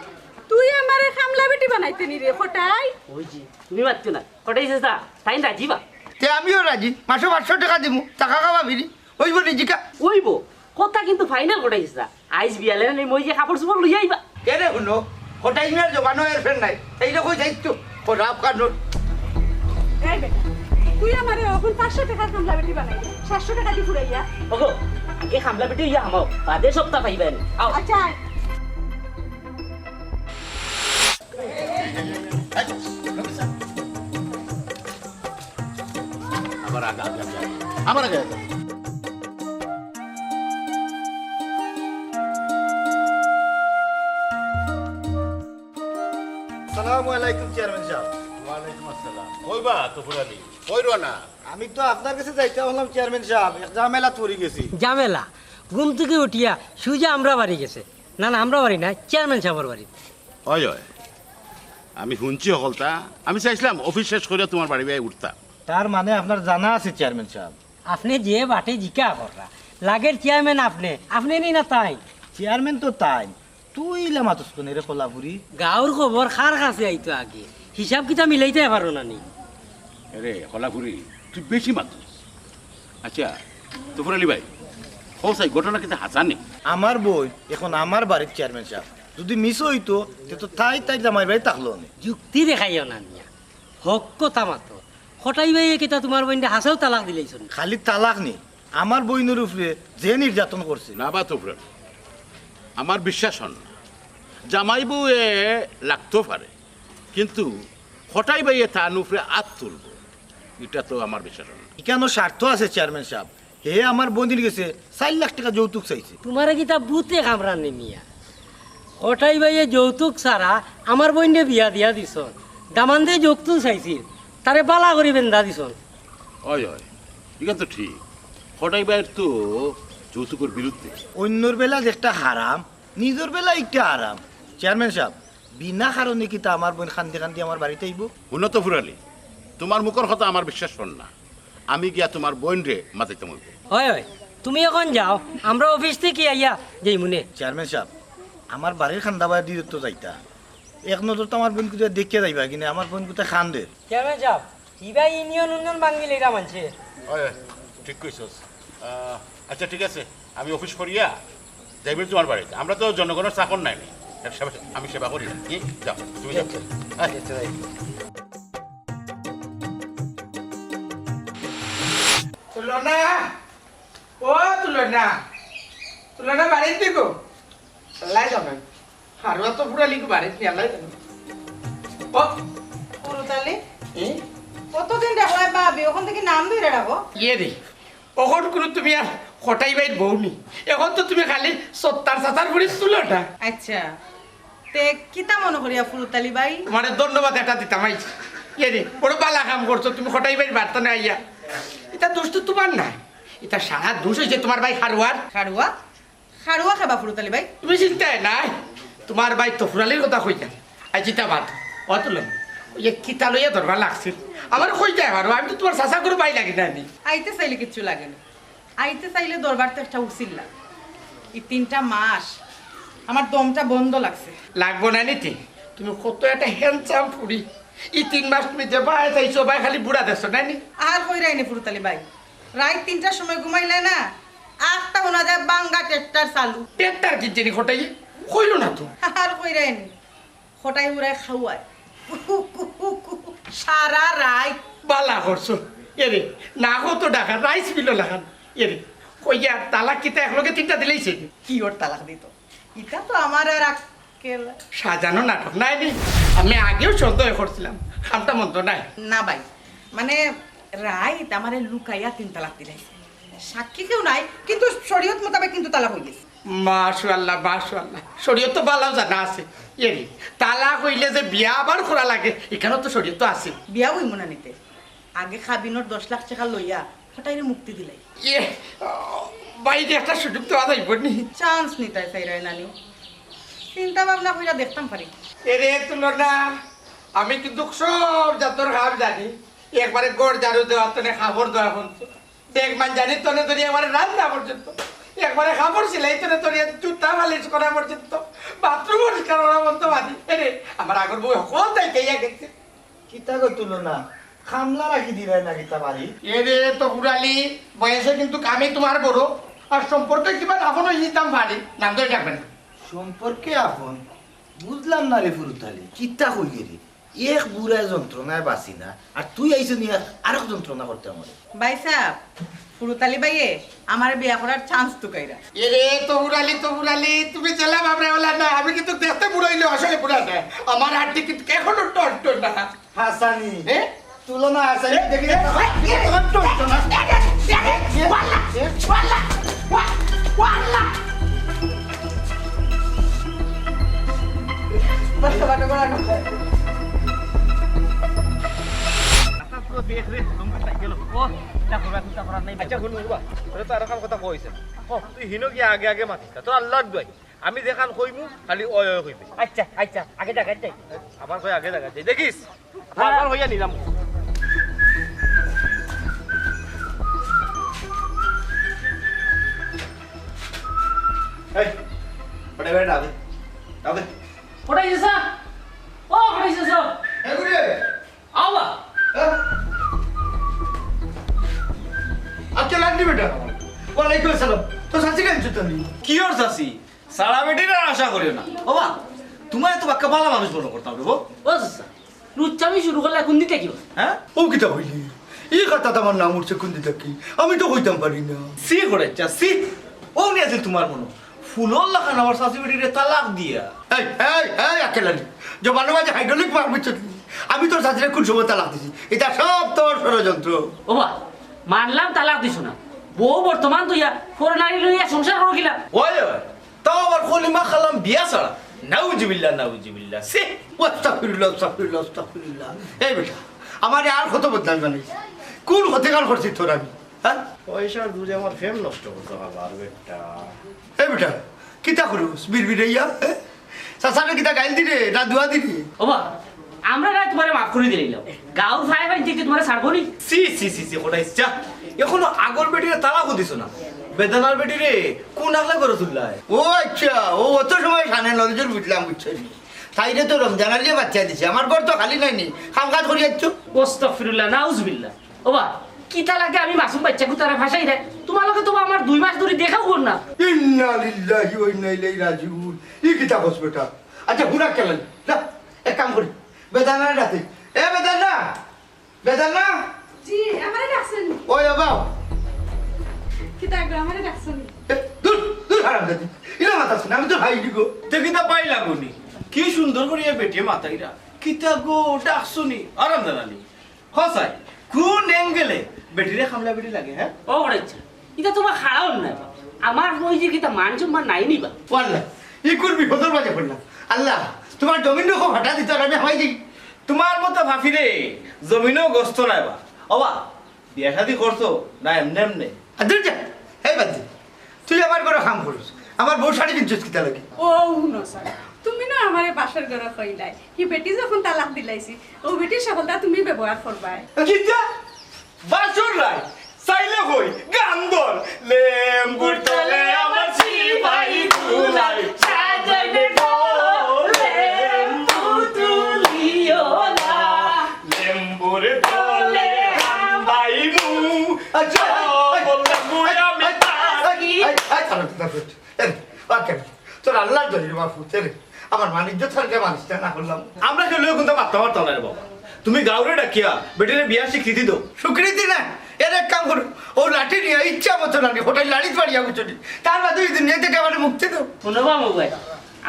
তুই আমারে খামলা বেটি বানাইতে নি রে খটাই ওই জি তুমি মারছো না পটাইছে সা তাই রাজিবা তে আমিও রাজি মাসে 500 টাকা দিমু টাকা খাওয়া বিরি ওই বলি জিকা ওইবো কথা কিন্তু ফাইনাল পটাইছে সা আইজ বিয়ালে নেই মই যে কাপড় চোপড় লই আইবা এরে শুনো হঠাই মেয়ের জোগানো এর ফের নাই এইটা কই যাইতো খরাব কানুন এই বেটা তুই আমারে এখন 500 টাকা খামলা বেটি বানাইলি 700 টাকা দি ফুরাইয়া ওগো আগে খামলা বেটি ইয়া আমাও বাদে সপ্তাহ পাইবেন আও আচ্ছা আমার আগে আগে আগে। আমার আগে আগে। আসসালামু আলাইকুম চেয়ারম্যান সাহেব ওয়ালাইকুম আসসালাম কইবা তো ফুরালি কইরো না আমি তো আপনার কাছে যাইতে হলাম চেয়ারম্যান সাহেব এক ঝামেলা পড়ে গেছি জামেলা ঘুম থেকে উঠিয়া সুজা আমরা বাড়ি গেছে না না আমরা বাড়ি না চেয়ারম্যান সাহেবের বাড়ি হয় হয় আমি শুনছি হলতা আমি চাইছিলাম অফিস শেষ করে তোমার বাড়ি বাড়ি উঠতাম তার মানে আপনার জানা আছে চেয়ারম্যান সাহেব আপনি যে বাটে জিকা করা লাগের চেয়ারম্যান আপনি নি না তাই চেয়ারম্যান তো তাই তুই লামাতস কোন রে কোলাপুরি গাঁর খবর খার কাছে আইতো আগে হিসাব কিতা মিলাইতে পারো না নি রে হলাপুরি তুই বেশি মাতুস আচ্ছা তো ফুরালি ভাই ও সাই ঘটনা কিন্তু হাসানি আমার বই এখন আমার বাড়ির চেয়ারম্যান সাহেব যদি মিস হইতো তো তাই তাই জামাই বাড়ি থাকলো না যুক্তি দেখাইও না নিয়া হক কথা মাত্র হঠাই ভাই কিতা তোমার বইন্ডে হাসাও তালাক দিলাইছুন খালি তালাক নেই আমার বইনের উপরে যে নির্যাতন করছে না বা তো ফুরালি আমার বিশ্বাস হন না জামাই বউ এ লাগতেও পারে কিন্তু হঠাই বাইয়ে তার উপরে আত তুলব এটা তো আমার বিশ্বাস হন না কেন স্বার্থ আছে চেয়ারম্যান সাহেব হে আমার বন্দির গেছে 4 লাখ টাকা যৌতুক চাইছে তোমার কিতা বুতে কামরান নি মিয়া হঠাই ভাইয়ে যৌতুক ছাড়া আমার বইন্ডে বিয়া দিয়া দিছ দামান দিয়ে যৌতুক চাইছিল তারে বালা করি বেন্দা দিছ হয় হয় এটা তো ঠিক হঠাই বাইয়ের তো যৌতুকের বিরুদ্ধে। অন্যর বেলা একটা হারাম, নিজের বেলা একটা আরাম। চেয়ারম্যান সাহেব, বিনা কারণে কি তা আমার বোন খান্দি খান্দি আমার বাড়িতে আইব? উন্নত ফুরালি, তোমার মুখের কথা আমার বিশ্বাস হন না। আমি গিয়া তোমার বোন রে মাথাইতে মরব। হয় হয়, তুমি এখন যাও, আমরা অফিস থেকে আইয়া যাই মনে। চেয়ারম্যান সাহেব, আমার বাড়ির খান্দা বাড়ি দিয়ে তো যাইতা, এক নজর তো আমার বোন কোথায় দেখিয়ে যাইবা কিনা আমার বোন কোথায় খান্দে। চেয়ারম্যান সাহেব, ইবা ইউনিয়ন উন্নয়ন বাঙ্গিলে এরা মানছে। ঠিক কইছস। আচ্ছা ঠিক আছে, আমি অফিস করিয়া যাইবি তোমার বাড়িতে। আমরা তো জনগণের চাকর নাই, আমি সেবা করি না। কি যাও, তুমি যাও। আচ্ছা তুলনা ও তুলনা বাড়ির দিকো আল্লাহ জানেন আর তো পুরা লিখো বাড়ির দিয়ে আল্লাহ জানেন। ও পুরুতালি এ কতদিন দেখলাই পাবি, ওখান থেকে নাম ধরে রাখো। ইয়ে রে ওখন কোনো তুমি আর হঠাই বাইর বউনি, এখন তো তুমি খালি সত্তার সাতার করে তুলো না। আচ্ছা তে কিতা মনে করিয়া ফুরুতালি বাই? মানে ধন্যবাদ এটা দিতাম আইছি। ইয়ে রে বড় বালা কাম করছো তুমি, হঠাই বাইর বার্তা না আইয়া। এটা দোষ তো তোমার নাই, এটা সারা দোষ হয়েছে তোমার ভাই খারুয়ার। খাড়ুয়া খাড়ুয়া খাবা ফুরুতালি বাই? তুমি চিন্তায় নাই, তোমার ভাই তো ফুরালির কথা কইতা আই চিন্তা বাদ অতুল ওই কিতা লইয়া ধরবার লাগছিল আমার কই যায় আর আমি তো তোমার চাচা করে পাই লাগি না। আইতে চাইলে কিচ্ছু লাগে না, আইতে চাইলে দরবার তো একটা উচিল না। এই 3টা মাস আমার দমটা বন্ধ লাগছে। লাগবো না নিতে, তুমি কত একটা হ্যান্ডসাম ফুরি, এই 3 মাস তুমি যে বাই চাইছো বাই খালি বুড়া দেখছো না নি। আর কই রাইনি ফুরুতালি বাই, রাত 3টার সময় ঘুমাইলে না 8টা শোনা যায় বাঙ্গা টেক্টার চালু। টেক্টার কি জানি খটাই কইলো না তো। আর কই রাইনি খটাই উড়াই খাওয়ায় সারা রাত। বালা করছো এরে না কত টাকা রাইস বিলো লাগান এরে কইয়া তালাক কিতা একলগে 3টা দিলেইছে কি ওর তালাক দিত, এটা তো আমার আর আক্কেল সাজানো নাটক নাই নি। আমি আগেও সন্দেহ করছিলাম, খামটা মন্দ নাই না ভাই। মানে রাইত আমারে লুকাইয়া 3 তালাক দিলাইছে, সাক্ষী কেউ নাই কিন্তু শরীয়ত মোতাবেক কিন্তু তালাক হয়ে গেছে। মাশাআল্লাহ মাশাআল্লাহ, শরীয়ত তো বালাও জানা আছে। এরি তালাক হইলে যে বিয়া আবার করা লাগে এখানে তো শরীয়ত তো আছে। বিয়া হই মনে নিতে আগে খাবিনোর 10 লাখ টাকা লইয়া হঠাইরে মুক্তি দিলাই। ইয়ে বাইরে একটা সুযোগ তো আদায় করনি। চান্স নিতাই চাইরাই নানি, চিন্তা ভাবনা কইরা দেখতাম পারি। এরে তুলনা আমি কিন্তু সব জাতর খাব জানি, একবারে গড় ঝাড়ু দেওয়া তনে খাবার দেওয়া পর্যন্ত দেখ মান জানি তনে ধরি একবারে রান্না পর্যন্ত, একবারে খাবার সিলাই তনে ধরি জুতা মালিশ করা পর্যন্ত, বাথরুম পরিষ্কার করা পর্যন্ত বাদি। এরে আমার আগর বউ সকল দায়িত্ব ইয়া গেছে। কিতা গো তুলনা, খামলা রাখি দিলে না কিতা বাড়ি? এরে তো পুরালি বয়সে কিন্তু আমি তোমার বড়, আর সম্পর্কে কিবা আপন হয়ে যেতাম পারি, নাম ধরে ডাকবেন। সম্পর্কে আপন বুঝলাম না রে ফুরুতালি, কিতা কইলি রে? এক বুড়া যন্ত্রণায় বাঁচি না আর তুই আইসো নিয়ে আরেক যন্ত্রণা করতে আমার। ভাই সাহেব ফুরুতালি বাইয়ে আমার বিয়া করার চান্স তো কাইরা। এরে তো পুরালি তুমি জেলা বাবরে ওলা না, আমি কিন্তু দেখতে বুড়াইলে আসলে বুড়া না, আমার হাড়টি কিন্তু এখনো টন্ট না। হাসানি এ তুলনা হাসানি দেখি আমি যেখান কইমু খালি অয় অয় কইবি। আচ্ছা আচ্ছা, আগে দেখা যাই। আবার কই আগে দেখা যাই দেখিস বারবার হইয়া নিলাম। এই ওটা বেটা দে দাও দে। পড়াইছে স্যার, ও পড়াইছে স্যার, এ গুরে আবা আচ্ছা লাগনি বেটা। ওয়ালাইকুম আসসালাম। তো সাথী কেন তুমি? কি ওর চাচি সারা বেটির আশা করিও না বাবা, তোমার তো বাক্কা ভালো মানুষ মনে করতাম রে। ও স্যার লুচ্চামি শুরু করলে এখন দিতে কি? হ্যাঁ ও কিতা হইলি? এই কথা আমার নাম উঠছে কোন দিতা কি? আমি তো কইতাম পারি না। সি করে চাচি ও নিয়ে আছে তোমার মনো ফুলর লাগান আমার শাশি বেটিরে তালাক দিয়া। এই এই এই আকেলানি জবানো মাঝে হাইড্রোলিক মারবিছ। আমি তোর সাথে কোন সময় তালাক দিছি? এটা সব তোর ষড়যন্ত্র। ও বা মানলাম তালাক দিছ না, বউ বর্তমান তুইয়া ফোর নারী লইয়া সংসার করো কিলা? ওই ওই তাও আবার কলিমা খালাম বিয়া ছাড়া। নাউজিবিল্লাহ সি আস্তাগফিরুল্লাহ আস্তাগফিরুল্লাহ আস্তাগফিরুল্লাহ। এই বেটা আমার আর কত বদনাম জানিস? কোন হতে গাল করছিস তোর? আমি হ্যাঁ পয়সার দূরে আমার ফেম নষ্ট করতে পারবার বেটা। এ বেটা কিতা করুস বিড়বিড়াইয়া চাচাকে কিতা গাইল দিরে না দুয়া দিরে ওবা আমরা না তোমারে মাফ করে দিলাম গাঁর ভাই ভাই থেকে তোমারে ছাড়বো নি সি সি সি সি ওটাই চা এখনো আগর বেটিরে তালা খুদিস না বেদানার বেটিরে কোন আগলা করে তুললাই ও আচ্ছা ও অত সময় সানে নজর বুঝলাম বুঝছিস তাইরে তো রমজান আলিয়ে বাচ্চা দিছে আমার ঘর তো খালি নাইনি কাম কাজ করি যাচ্ছ আস্তাগফিরুল্লাহ নাউজুবিল্লাহ ওবা কিতা লাগে আমি মাসুম বাচ্চা কুতারে ভাষাই রে তোমার লগে তো আমার 2 মাস ধরে দেখাও কর না ইন্না লিল্লাহি ওয়া ইন্না ইলাইহি রাজিউন ই কিতা কস বেটা আচ্ছা হুনা কেলেন না এক কাম করি বেদানা রাতে এ বেদানা বেদানা জি আমারে ডাকছেন ওই বাবা কি তাগো আমারে ডাকছেন দূর দূর হারাম দাদি ইলা মাথা শুনে আমি তো ভাই দিগো তে কিতা পাই লাগুনি কি সুন্দর করিয়া বেটিয়ে মাতাইরা কিতা গো ডাকছুনি আরাম জানালি হসাই কোন এঙ্গেলে বেটিরে খামলা বেটি লাগে হ্যাঁ ও বড়াইছে এটা তোমার খারাপ না আমার ওই যে কিতা মান সম্মান নাই নিবা ওয়াল্লাহ ই কোন বিপদের মাঝে পড়লাম আল্লাহ তোমার জমিন রকম হটা দিত আর আমি হামাই দিই তোমার মতো ভাফি রে জমিনও গস্ত নাইবা অবা বিয়া শাদি করছো না এমনে এমনে দূর যা এই বাদ দে। তুই আমার ঘরে কাম করিস আমার বউ শাড়ি কিনছিস কিতা লাগে ও নো স্যার তুমি না আমারে বাসার ঘরে কইলাই কি বেটি যখন তালাক দিলাইছি ও বেটির সফলতা তুমি ব্যবহার করবাই কিতা বাসর লাই চাইলে হই গান্দর লেম্বুর তলে আমার সিপাই তুলাই সাজাইবে গো লেম্বু তুলিও না লেম্বুর তলে হামবাই মু আচ্ছা বললাম মুই আমি তোর আল্লাহ দলিল বাপু রে আমার বাণিজ্য থাকলে মানুষটা না করলাম আমরা কেউ কিন্তু মারতে পারতাম না রে বাবা তুমি গাউরে ডাকিয়া বেটিরে বিয়া স্বীকৃতি দাও স্বীকৃতি না এর এক কাম করো ও লাঠি নিয়ে ইচ্ছা মতো লাগে হোটেল লাড়িত বাড়িয়া বুঝলি তার বাদে ওই দিন থেকে আমার মুক্তি দাও শুনবা মোবাইল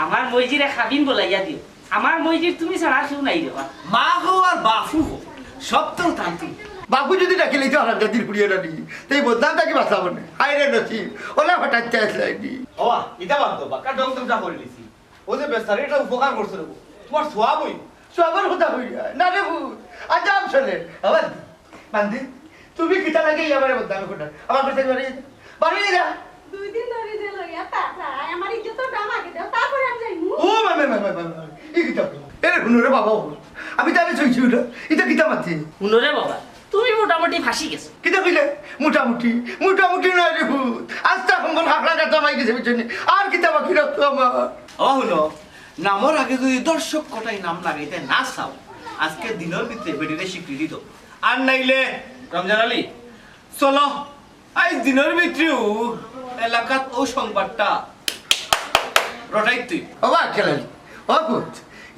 আমার মইজিরে খাবিন বলাইয়া দিও আমার মইজির তুমি ছাড়া কেউ নাই দেবা মা হো আর বাপু হো সব তো তান্ত্রিক বাবু যদি ডাকিলে তো আরাম জাতির কুড়িয়ে রানি তাই বদনামটাকে বাঁচাবো না হাই রে নসিব ওলা হঠাৎ আসলাইনি বাবা ইটা বাদ বাকা ডং ডং যা করে লিছি ও যে বেচারি এটা উপকার করছে রে তোমার সোয়াব হই সবার কথা হইয়া না রে ভূত আজাব চলে আবার বান্দি তুমি কিতা লাগে আমার বদনামে কোটা আমার কাছে বাড়ি যা 2 দিন ধরে যে লইয়া তাতা আমার ইজ্জতের দাম আগে দাও তারপরে আমি যাইমু ও মামা এই কিতা এর হুনুরে বাবা আমি তাহলে চইছি ওটা এটা কিতা মাতি শুনরে বাবা তুমি মোটামুটি ফাঁসি গেছো কিতা কইলে মোটামুটি মোটামুটি না রে ভূত আস্তা কম্বল হাকড়া কাটা মাই গেছে বুঝনি আর কিতা বাকি রাখতো আমার ও হলো নামর আগে যদি দর্শক কটাই নাম লাগাইতে না চাও আজকে দিনের ভিতরে বেটিরে স্বীকৃতি দাও আর নাইলে রমজান আলী চলো আজ দিনের ভিতরেও এলাকাত ও সংবাদটা রটাই তুই বাবা খেলালি ও ভূত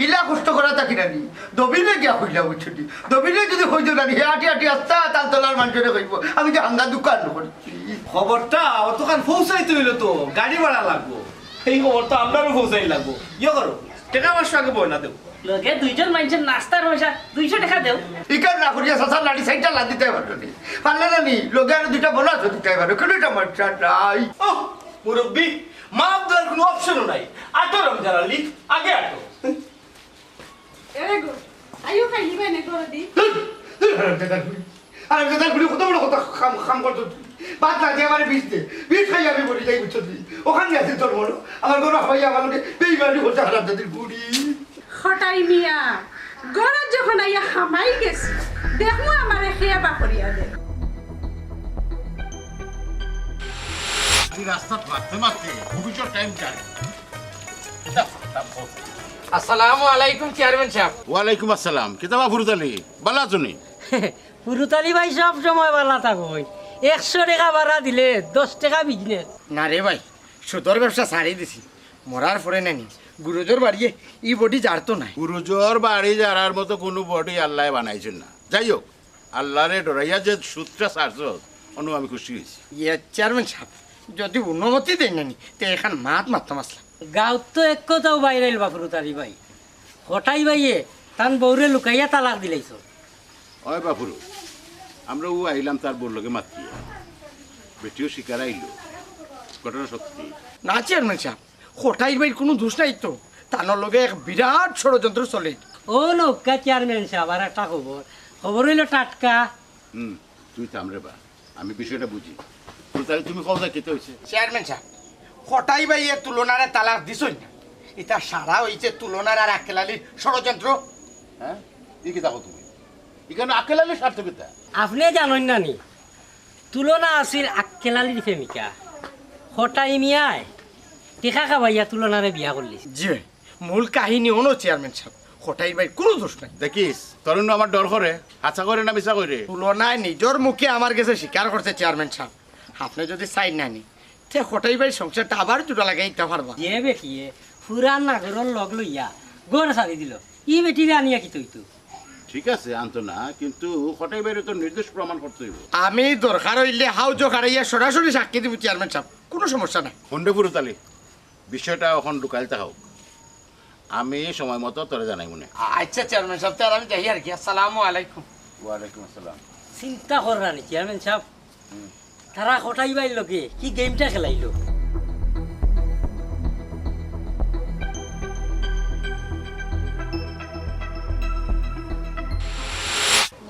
ইলা কষ্ট করা থাকি নানি দবিলে গিয়া হইলা বুঝছি দবিলে যদি হইতো নানি হে আটি আটি আস্তা তাল তলার মানুষের কইব আমি যে হাঙ্গা দোকান করছি খবরটা অতখান পৌঁছাইতে হইলো তো গাড়ি ভাড়া লাগবো এই খবরটা আমরাও পৌঁছাই লাগবো ইয়ে করো টাকা মাসে আগে বই না দেবো লগে দুইজন মানুষের নাস্তার পয়সা 200 টাকা দেও ইকার না করিয়া সাসার লাড়ি সাইডটা লাদ দিতে পারো নি পারলে না নি লোকে আর দুইটা বোনাস দিতে পারো কোনোটা মাত্রা নাই ও মুরব্বী মাপ দেওয়ার কোনো অপশনও নাই আটো রমজান আলী আগে আটো এরে গো আইও খাইলি বাইনে করে দি আর দাদা গুলি কত বড় কথা খাম করতো বাদ না দিয়ে আমার বিষ খাই আমি বলি যাই বুঝছো ওখানে আছে তোর মনে আমার গরু হয়ে আমাকে বেইমানি হচ্ছে হারাম দাদির বুড়ি খটাই মিয়া গরজ যখন আইয়া হামাই গেছি দেখমু আমারে খেয়া বাকরিয়া দে আমি রাস্তা মারতে মারতে ভবিষ্যৎ টাইম চাই আসসালামু আলাইকুম চেয়ারম্যান সাহেব ওয়ালাইকুম আসসালাম কিতাবা ফুরুতালি বালা চুনি পুরুতালি ভাই সব সময় বালা থাকো 100 টাকা ভাড়া দিলে 10 টাকা বিজনেস না রে ভাই সুতোর ব্যবসা ছাড়ি দিছি মরার পরে নানি গুরুজোর বাড়িয়ে ই বডি জারতো নাই গুরুজোর বাড়ি যারার মতো কোনো বডি আল্লাহ বানাইছেন না যাই হোক আল্লাহরে ডরাইয়া যে সূত্রা সারছ অনু আমি খুশি হয়েছি ইয়ে চেয়ারম্যান সাহেব যদি অনুমতি দেয় নানি তো এখান মারতাম আসলাম গাঁত তো এক কথাও বাইরেল বা পুরুতালি ভাই হঠাই ভাইয়ে তান বউরে লুকাইয়া তালাক দিলাইছ ওই বাপুরু আমরা ও আইলাম তার বললোকে মাতিয়ে বেটিও শিকার আইলো ঘটনা সত্যি না চেয়ারম্যান সাহেব হঠাই ভাইয়ের কোনো দোষ নাই তো তার লগে এক বিরাট ষড়যন্ত্র চলে ও নৌকা চেয়ারম্যান সাহেব আর একটা খবর খবর হইল টাটকা তুই থামরে বা আমি বিষয়টা বুঝি তাহলে তুমি কথা খেতে হয়েছে চেয়ারম্যান সাহেব হঠাই বাইয়ে তুলনারে তালাক দিছই না এটা সারা হইছে তুলনার আর আকেলালির ষড়যন্ত্র। হ্যাঁ এই কি দেখো তুমি এখানে আকেলালে সার্থকতা আপনি জানেন না নি তুলনা আছিল আক্কেলালির প্রেমিকা হঠাই মিয়ায় টিকা খাবাইয়া তুলনারে বিয়া করলিস। জি মূল কাহিনী হলো চেয়ারম্যান সাহেব হঠাই বাই কোনো দোষ নাই। দেখিস তরুণ আমার ডর করে আশা করে না মিশা করে তুলনায় নিজের মুখে আমার কাছে স্বীকার করছে চেয়ারম্যান সাহেব আপনি যদি চাই না নি তে হঠাই বাই সংসারটা আবার জোড়া লাগাই দিতে পারবা। যে বেটিয়ে পুরান নাগরের লগ লইয়া গড় সারি দিল ই বেটিরে আনিয়া কি তৈতো ঠিক আছে আনতো না কিন্তু হঠাৎ বাইরে তো নির্দেশ প্রমাণ করতে হইব আমি দরকার হইলে হাউজ খারাইয়া সরাসরি সাক্ষী দিব চেয়ারম্যান সাহেব কোনো সমস্যা নাই। হন্ডে পুরোতালি বিষয়টা এখন ঢুকাইতে হোক আমি সময় মতো তোরে জানাই মনে। আচ্ছা চেয়ারম্যান সাহেব তাহলে আমি যাই আর কি আসসালামু আলাইকুম। ওয়ালাইকুম আসসালাম। চিন্তা কররা নি চেয়ারম্যান সাহেব তারা হঠাই বাইর লগে কি গেমটা খেলাইলো।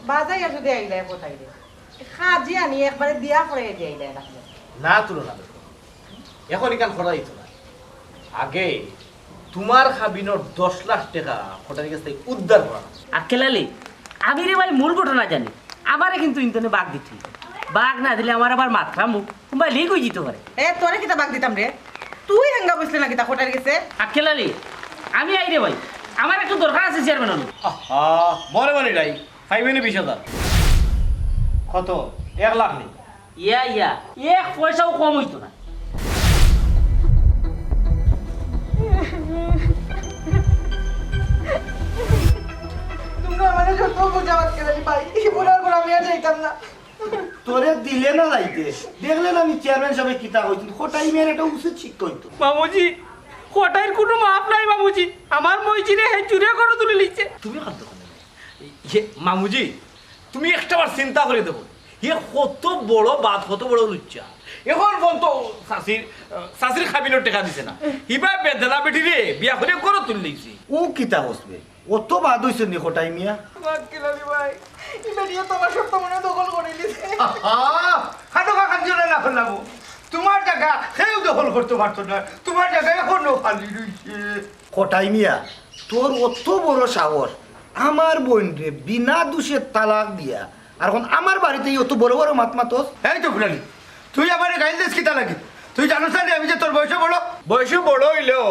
বাজাইয়া যদি আইলে কোথায় রে খাজি আনি একবারে দিয়া করে দিয়ে আইলে রাখলে না তুলনা দেখো এখন এখান খরা দিত না আগে তোমার খাবিনোর 10 লাখ টাকা হঠাৎ কাছ থেকে উদ্ধার করা। আকেলালি আমি রে ভাই মূল ঘটনা জানি আমারে কিন্তু ইন্তনে বাঘ দিতে বাঘ না দিলে আমার আবার মাথা মুখ তোমরা লিক হয়ে যেতে পারে। এ তোরে কিতা বাগ দিতাম রে তুই হেঙ্গা বসলে না কিতা কোটার গেছে আকেলালি আমি আই রে ভাই আমার একটু দরকার আছে চেয়ারম্যান অনু মনে মনে রাই 5,000 কত 1 লাখ নেই ইয়া ইয়া এক পয়সাও কম হইতো না। তোমরা আমারে যত বুঝাবাত করে ভাই এই বুড়ার করে আমি আর যাইতাম না। তোরে দিলে না লাইতে দেখলেন আমি চেয়ারম্যান সাহেব কিতা কইছিল হঠাই মেয়ের একটা উচিত শিক্ষা হইতো। মামুজি হঠাইর কোনো মাপ নাই মামুজি আমার মইজিরে হে চুরে করে তুলে লিখছে। তুমি কাঁদতে মামুজি তুমি একটাবার চিন্তা করে দেবো এ কত বড় বাদ কত বড় লুচ্চা এখন পর্যন্ত শাশির খাবিনোর টাকা দিছে না হিবা বেদনা বেটি রে বিয়া করে করো তুলে দিয়েছি। ও কিতা বসবে অত বাদ হইছে নি হঠাই মিয়া। বাক্কিলালি ভাই ইমেডিয়া তোমার সব তো মনে দখল করে দিছে। খাটো কাকার জন্য না করলাম তোমার জায়গা সেও দখল করতে পারতো না তোমার জায়গায় এখনো খালি রয়েছে। হঠাই মিয়া তোর অত বড় সাহস আমার বোন রে বিনা দোষে তালাক দিয়া আর এখন আমার বাড়িতে অত বড় বড় মাত মাতস। এই তো ফুলালি তুই আমার গাইল দেশ কিতা লাগে তুই জানোস না আমি যে তোর বয়সে বড় বয়সে বড় হইলেও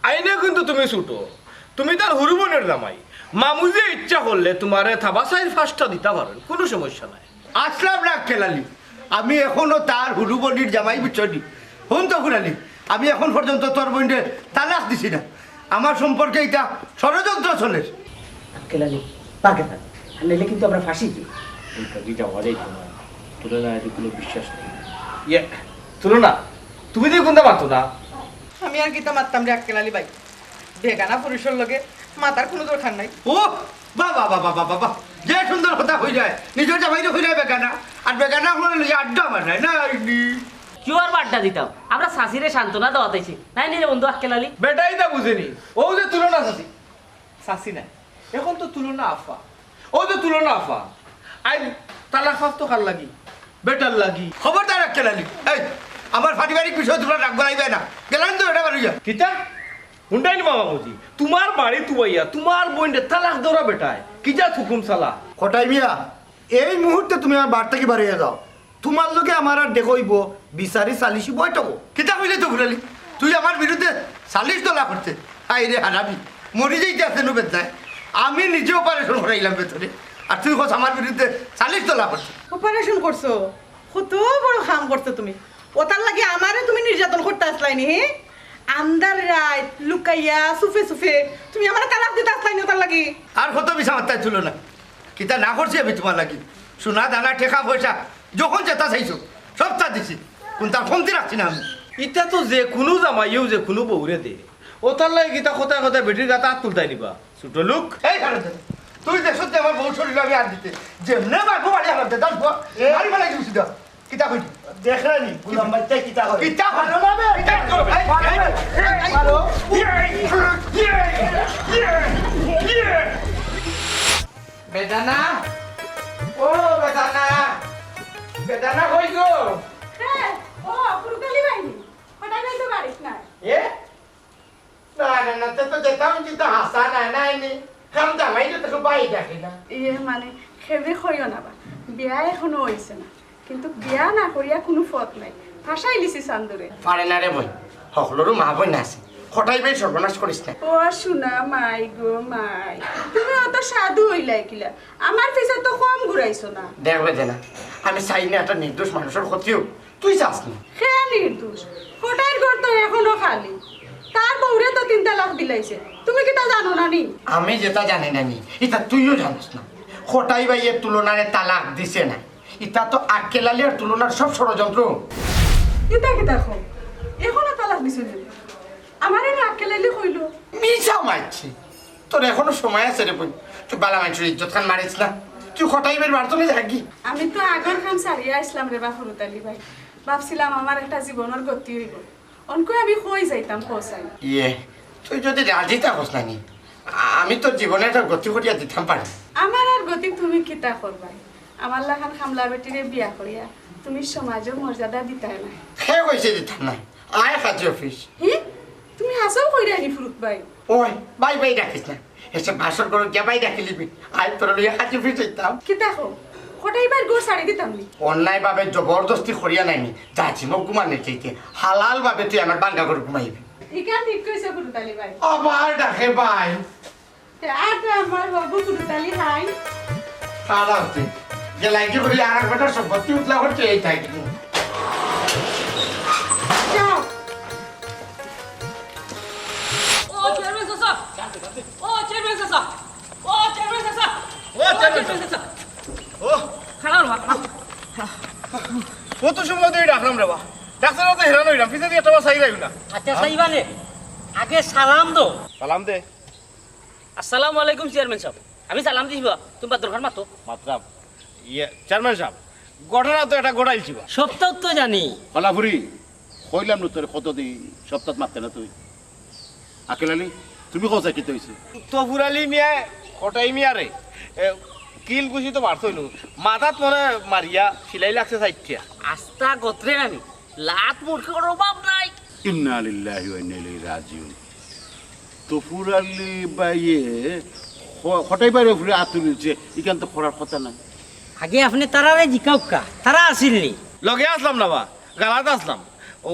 আইনে কিন্তু তুমি ছুটো তুমি তার হুরুবনের জামাই মামুজি ইচ্ছা করলে তোমারে থাবা সাইড ফার্স্টটা দিতে পারেন কোনো সমস্যা নাই। আসলাম না খেলালি আমি এখনো তার হুরুবনির জামাই বুঝছি শুন তো ফুলালি আমি এখন পর্যন্ত তোর বোনকে তালাক দিছি না আমার সম্পর্কে এটা ষড়যন্ত্র চলে। আকেলালি পাকে থাক নিলে কিন্তু আমরা ফাঁসি দিই। বিশ্বাস নেই ইয়ে তুলনা তুমি দিয়ে কোনটা মারতো না আমি আর কিতা মারতাম রে আক্কেলালি ভাই বেগানা পুরুষের লগে মাতার কোনো দরকার নাই। ও বাবা বাবা বাবা বাবা যে সুন্দর কথা হয়ে যায় নিজের জামাইরে হয়ে যায় বেগানা আর বেগানা হলে লইয়া আড্ডা মারায় না কেউ আর বাড্ডা দিতাম আমরা শাশিরে সান্ত্বনা দেওয়াতেছি নাই নি রে বন্ধু আকেলালি বেটাই তা বুঝেনি ও যে তুলনা শাসি শাসি নাই এখন তো তুলনা আফা ও যে তুলনা আফা আই তালাক ফাফ তো কার লাগি বেটার লাগি খবরদার খেলালি এই আমার পারিবারিক বিষয় তোমরা রাখবো লাগবে না গেলেন তো এটা বাড়ি যা কিতা হুন্ডাই নি মামা বুঝি তোমার বাড়ি তুবাইয়া তোমার বোনটা তালাক দৌড়া বেটায় কি যা হুকুম সালা হঠাই মিয়া এই মুহূর্তে তুমি আমার বাড়ি থেকে বাড়িয়ে যাও তোমার লোকে আমার আর দেখইব বিচারি চালিশি বৈঠক। কিতা কইলে তো ফুলালি তুই আমার বিরুদ্ধে 40 ডলার করতে আই রে হারাবি মরি যাইতে আছে নো বেদনায় আমি নিজে অপারেশন করাইলাম ভেতরে আর তুই কস আমার বিরুদ্ধে 40 ডলার করতে অপারেশন করছো কত বড় কাম করছো তুমি ওটার লাগে আমারে তুমি নির্যাতন করতে আসলাইনি হে আন্দার রাত লুকাইয়া সুফে সুফে তুমি আমার তালাক দিতে আসলাইনি ওটার লাগি আর কত বিষা মাত্রায় ছিল না কিতা না করছি আমি তোমার লাগি সোনা দানা ঠেকা পয়সা যখন যেটা চাইছো সবটা দিছি কোনটা কমতি রাখছি না আমি ইটা তো যে কোনো জামাইও যে কোনো বউরে দে ও তার লাগে গীতা কথায় কথায় বেটির গাতা হাত তুলতাই নিবা ছোট লোক এই কারণ তুই দেখছ যে আমার বউ শরীর আমি আর দিতে যেমনে বাঘ বাড়ি আমার দাদা মারি মালাই দিছি দা কিতা কইলি দেখলানি গুলাম বাচ্চা কিতা করে কিতা ভালো না কিতা ভালো বেদানা ও বেদানা বেদানা ফারেনাতে তো যেতাম কিন্তু হাসা না নাইনি কারণ জামাই তো তোকে বাই দেখি না ইয়ে মানে খেবে খইও না বা বিয়া এখনো হয়েছে না কিন্তু বিয়া না করিয়া কোনো ফত নাই ভাষাই লিছি চান্দুরে ফারেনারে বই সকলোরও মা বই না আছে খটাই বাই সর্বনাশ করিস না ও শুনা মাই গো মাই তুমি অত সাধু হইলাই কিলা আমার পিছে তো কম ঘুরাইছো না দেখবে যে না আমি চাই না একটা নির্দোষ মানুষের ক্ষতিও তুই চাস না খে নির্দোষ কোটাইর ঘর তো এখনো খালি তার বউরে তো 3 তালাক দিলাইছে তুমি কি তা জানো না নি আমি যেটা জানি না নি এটা তুইও জানিস না খটাই বাইয়ের তুলনারে তালাক দিছে না এটা তো আক্কেলালিয়ার তুলনার সব ষড়যন্ত্র কিতা কি দেখো এখনো তালাক দিছে নি আমারে না আকেলালি কইল মিছা মারছি তোর এখনো সময় আছে রে বোন তুই বালা মানুষের ইজ্জত খান মারিস না তুই খটাই বাইর বার চলে যাগি আমি তো আগর খান সারিয়া আসলাম রে বাফরুতালি ভাই ভাবছিলাম আমার একটা জীবনের গতি হইব অনকই আমি কই যাইতাম কোসাই ইয়ে তুই যদি রাজি থাকস না নি আমি তোর জীবনে একটা গতি করিয়া দিতাম পারি আমার আর গতি তুমি কিতা করবাই আমার লাখান খামলা বেটিরে বিয়া করিয়া তুমি সমাজের মর্যাদা দিতাই না সে কইছে দিতাম না আয় কাজী অফিস হি তুমি হাসাও কইরা নি ফুরুত ভাই ওই বাই বাই ডাকিস না এসে ভাষণ করে কে বাই ডাকি লিবি আয় তোর লইয়া কাজী অফিস যাইতাম কি দেখো কটাইবার গো সারি দিতাম নি অন্যায় ভাবে জবরদস্তি করিয়া নাইনি যাচ্ছি মোক ঘুমানে চাইতে হালাল ভাবে তুই আমার বাঙ্গা করে ঘুমাইবি ঠিকা ঠিক কইছে ফুরুতালি ভাই আবার ডাকে ভাই তে আর আমার বাবু ফুরুতালি হাই সারাতে যে লাইকে করি আর বেটার সম্পত্তি উতলা হচ্ছে এই থাকি যাও ও চেয়ারম্যান চাচা ও চেয়ারম্যান চাচা ও চেয়ারম্যান চাচা ও চেয়ারম্যান চাচা ও খারাপ কত সময় ধরে ডাকলাম রে বা ডাক্তার তো হেরানো হইলাম পিছে দিয়ে একটা সাই যাইব না আচ্ছা সাইবানে আগে সালাম দো সালাম দে আসসালামু আলাইকুম চেয়ারম্যান সাহেব আমি সালাম দিব তুমি দরকার মাতো মাতরাম ইয়ে চেয়ারম্যান সাহেব ঘটনা তো এটা ঘটাইছি বা সপ্তাহ তো জানি কলাপুরি কইলাম না তোর কত দিন সপ্তাহ মারতে না তুই আকেলালি তুমি কথা কি হয়েছে তো ফুরালি মিয়া কটাই মিয়া রে কিল গুছি তো মারতো নু মাথাত মনে মারিয়া সিলাই লাগছে সাইটিয়া আস্তা গোত্রে আমি লাত মুরকে কোনো অভাব নাই ইন্না লিল্লাহি ওয়া ইন্না ইলাইহি রাজিউন তফুর আলী বাইয়ে হঠাই বাইরে ঘুরে আতুলিছে ইখান তো করার কথা না আগে আপনি তারারে জিকাউকা তারা আসিলনি লগে আসলাম না বা গালাত আসলাম ও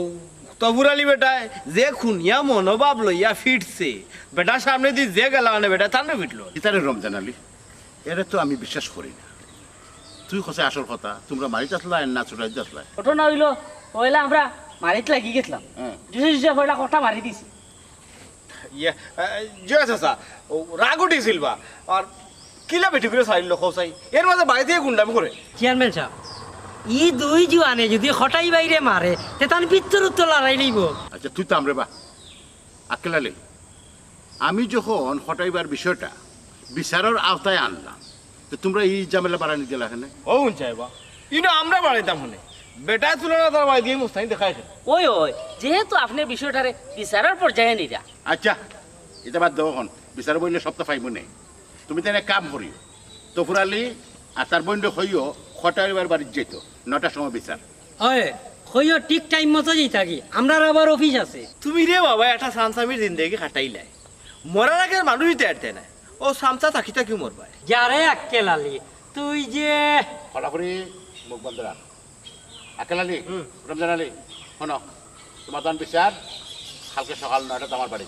তবুর আলী বেটায় যে খুনিয়া মনোভাব লইয়া ফিটছে বেটার সামনে দিয়ে যে গেলা মানে বেটা তার ফিটলো ইতারে রমজান আলী এরা তো আমি বিশ্বাস করি না তুই কষে আসল কথা তোমরা মারিতে আসলা না চুরাইতে আসলা ঘটনা হইল পয়লা আমরা মারিত লাগি গেছিলাম জুসে জুসে পয়লা কথা মারি দিছি ইয়ে জয় চাচা ও রাগ উঠিছিল বা আর কিলা বেটি করে চাইল খোসাই এর মাঝে বাড়ি থেকে গুন্ডামি করে চেয়ারম্যান সাহেব ই দুই জুয়ানে যদি হঠাই বাইরে মারে তে তান পিত্তর উত্তর লড়াই নিব আচ্ছা তুই তো আমরে বা আকেলালি আমি যখন হটাইবার বিষয়টা বিচারের আওতায় আনলাম তো তোমরা এই ঝামেলা বাড়ানি দিলা এখানে ও চাই বা ইনো আমরা বাড়াইতাম মনে বেটার তুলনা তার বাড়ি দিয়ে মুস্তানি দেখাইছে ওই ওই যেহেতু আপনি বিষয়টারে বিচারের পর্যায়ে নিরা আচ্ছা এটা বাদ দেবো এখন বিচার বইলে সপ্তাহ পাইব নেই তুমি তেনে কাম করিও তফুর আলী আর তার বন্ধু হইও খটাইবার বাড়ির যেত 9টার সময় বিচার হয় হইও ঠিক টাইম মতো যেই থাকি আমরা আবার অফিস আছে তুমি রে বাবা একটা সামসামির জিন্দেগি কাটাইলাই মরার আগে মানুষই তেরতে না ও সামসা থাকি থাকি মরবাই যারে আক্কেল আলী তুই যে খটাখড়ি মুখ বন্ধ রাখ আকেল আলী রমজান আলী শোনো তোমার তখন বিচার কালকে সকাল 9টাতে আমার বাড়ি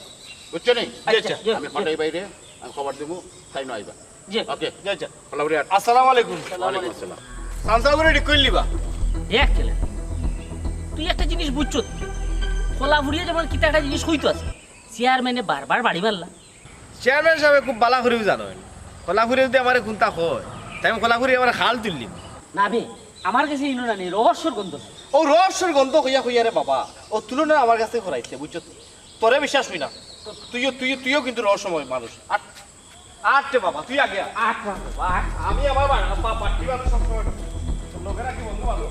বুঝছো নি আচ্ছা, আমি খটাই বাইরে আমি খবর দেবো তাই নয় বা জি ওকে যাচ্ছা খোলাবরি আর আসসালামু আলাইকুম ওয়ালাইকুম আসসালাম সামসা করে ঠিক করলি বা এক কেলে তুই একটা জিনিস বুঝছো খোলা ফুরিয়ে যেমন কিতা একটা জিনিস হইতো আছে চেয়ারম্যানে বারবার বাড়ি মারলা চেয়ারম্যান সাহেব খুব বালা করেও জানেন কলাফুরি যদি আমার খুনতা হয় তাই আমি কলাফুরি আমার খাল তুললি না বে আমার কাছে ইনো না নেই রহস্যর গন্ধ ও রহস্যর গন্ধ হইয়া হইয়া রে বাবা ও তুলনা আমার কাছে করাইছে বুঝছো তোরে বিশ্বাস হই না তুইও কিন্তু রহস্যময় মানুষ আটটে বাবা তুই আগে আট আমি আমার পার্টি মানুষ সবসময় লোকেরা কি বন্ধু ভালো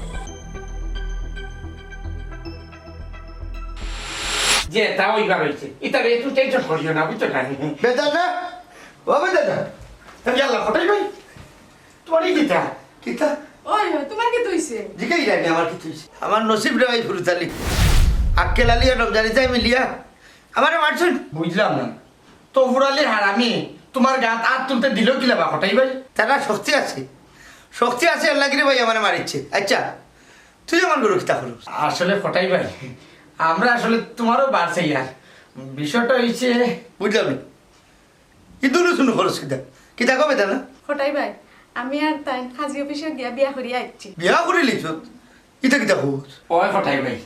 যে তা ওইবার হয়েছে এটা একটু টেনশন করিও না বুঝছো না বেদার না ও বেদার না গেল খটাই ভাই তোমার কিতা কিতা ওই তোমার কি তুইছে জিগাই জানি আমার কিছু আমার নসিব রে ভাই ফুরুতালি আক্কেল আলী আর রমজানি যাই মিলিয়া আমারে মারছেন বুঝলাম না তো ফুরালি হারামি তোমার গাত আর তুলতে দিল কি লাবা হঠাই ভাই তারা শক্তি আছে এর লাগিরে ভাই আমার মারিচ্ছে আচ্ছা তুই আমার গরু খিতা করু আসলে হঠাই ভাই আমরা আসলে তোমারও বাড়ছে ইয়ার বিষয়টা হয়েছে বুঝলাম না কিন্তু শুনো খরচ কিতা কবে তা না হঠাই ভাই আমি আর তাই কাজী অফিসে গিয়া বিয়া করিয়া আইছি বিয়া করে লিখছ কিতা কিতা খবর ওই হঠাই ভাই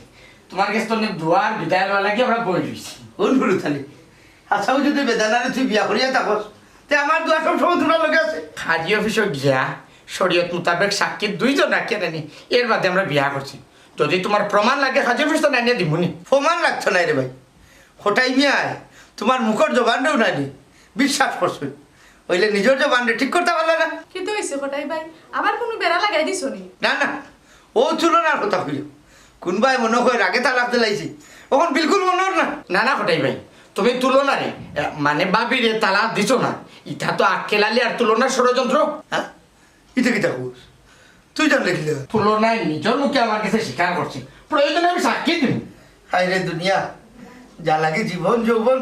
তোমার কাছে তো দুয়ার বিদায় লওয়া লাগে আমরা বই দিয়েছি কোন ফুরু থালি আচ্ছা যদি বেদানারে তুই বিয়া করিয়া থাকস তে আমার দুয়া সব সময় তোমার লগে আছে কাজী অফিসে গিয়া শরীয়ত মোতাবেক সাক্ষী দুইজন রাখিয়ে নেনি এর বাদে আমরা বিয়া করছি যদি তোমার প্রমাণ লাগে কাজী অফিস তো নাই দিবনি প্রমাণ লাগতো না রে ভাই হঠাই মিয়ায় তোমার মুখর জবানটাও নাই নি বিশ্বাস করছো ওইলে নিজের জবানটা ঠিক করতে পারলে না কিন্তু হয়েছে হঠাই ভাই আবার কোনো বেড়া লাগাই দিছো নি না না ও তুলনার কথা কইল কোনবাই মনে হয় আগে তালাক দিলাইছি ওখন বিলকুল মনে না না না হঠাই ভাই তুমি তুলনা রে মানে বাবিরে তালাক দিছো না ইটা তো আক্কেলালি আর তুলনার ষড়যন্ত্র হ্যাঁ ইটা কিতা খবর তুই জানলে কি তুলনায় নিজের মুখে আমার কাছে স্বীকার করছি প্রয়োজনে আমি সাক্ষী দিব হাই রে দুনিয়া যা লাগে জীবন যৌবন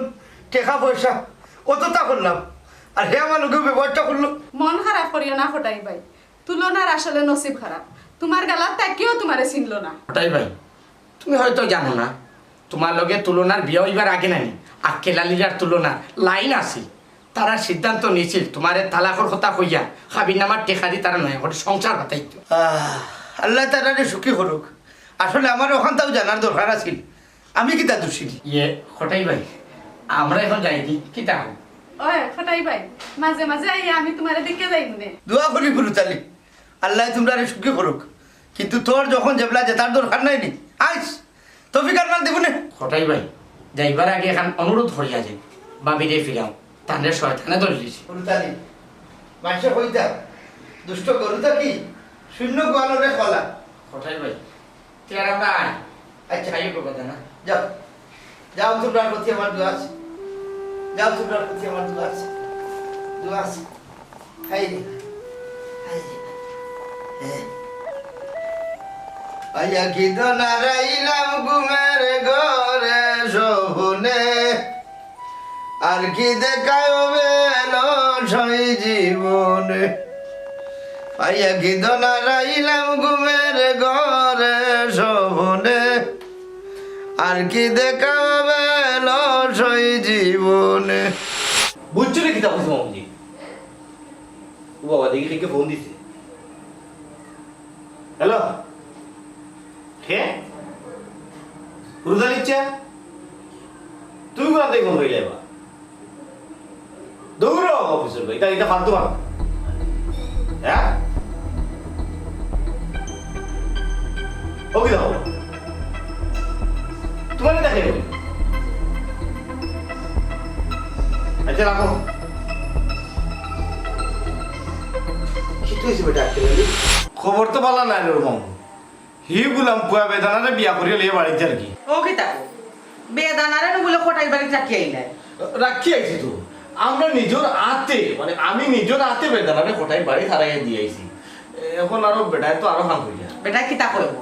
টাকা পয়সা কত তা করলাম আর হে আমার লোকেও ব্যবহারটা করলো মন খারাপ করিও না হঠাই ভাই তুলনার আসলে নসিব খারাপ তোমার গালার তাকেও তোমারে চিনলো না হঠাই ভাই তুমি হয়তো জানো না তোমার লগে তুলনার বিয়ে হইবার আগে নাই আক্কেলালির আর তুলনা লাইন আছে তারা সিদ্ধান্ত নিয়েছিল তোমার তালাকর কথা কইয়া হাবির নামার টেকা দি তারা নয় ঘরে সংসার হতাইতো আল্লাহ তারা সুখী করুক আসলে আমার ওখানটাও জানার দরকার আছিল আমি কিতা দোষী ইয়ে হঠাই ভাই আমরা এখন যাইনি কি তা ওই হঠাই ভাই মাঝে মাঝে আই আমি তোমারে দেখে যাই মনে দোয়া করি গুরুতালি আল্লাহ তোমরা সুখী করুক কিন্তু তোর যখন যেবলা জেতার দরকার নাই নি আইস তফিক আর মান দেব না হঠাই ভাই যাইবার আগে এখন অনুরোধ করিয়া যাই বাবিরে ফিরাও তাহলে শয়তানে ধরে দিয়েছি গুরুতালি মাসে হইতা দুষ্ট গরুতা কি শূন্য গোয়ালরে খলা হঠাই ভাই তেরা আমরা আই আচ্ছা আইও কথা না যাও যাও তোমরা প্রতি আমার দোয়া আছে যাও তোমরা প্রতি আমার দোয়া আছে হাই রে হাই রে আয়া কি দনারাইলাম ঘুমের ঘরে শোভনে আর কি দেখায় বেলো ছয় জীবনে আয়া কি দনারাইলাম ঘুমের ঘরে শোভনে আর কি দেখাবে লসই জীবনে বুঝছো নাকি তা বুঝবো মামুজি ও বাবা দেখি কে ফোন দিছে হ্যালো কে রুদা লিচ্ছা তুই কোথা থেকে ফোন হইলে এবার দৌড় অফিসের ভাই এটা ফালতু মার হ্যাঁ ওকে দাও তোমাকে দেখে আচ্ছা রাখো কি হয়েছে বেটা খবর তো ভালো নাই রে মামু হি গুলাম পুয়া বেদানারে বিয়া করিয়া লিয়ে বাড়িতে আর কি ও কি তাকো বেদানারে বলে কোটাই বাড়ি রাখি আইলাই রাখি আইছি তো আমরা নিজের হাতে মানে আমি নিজের হাতে বেদানারে কোটাই বাড়ি হারাইয়া দিয়ে আইছি এখন আরো বেটায় তো আরো হাম হইয়া বেটা কি তা করব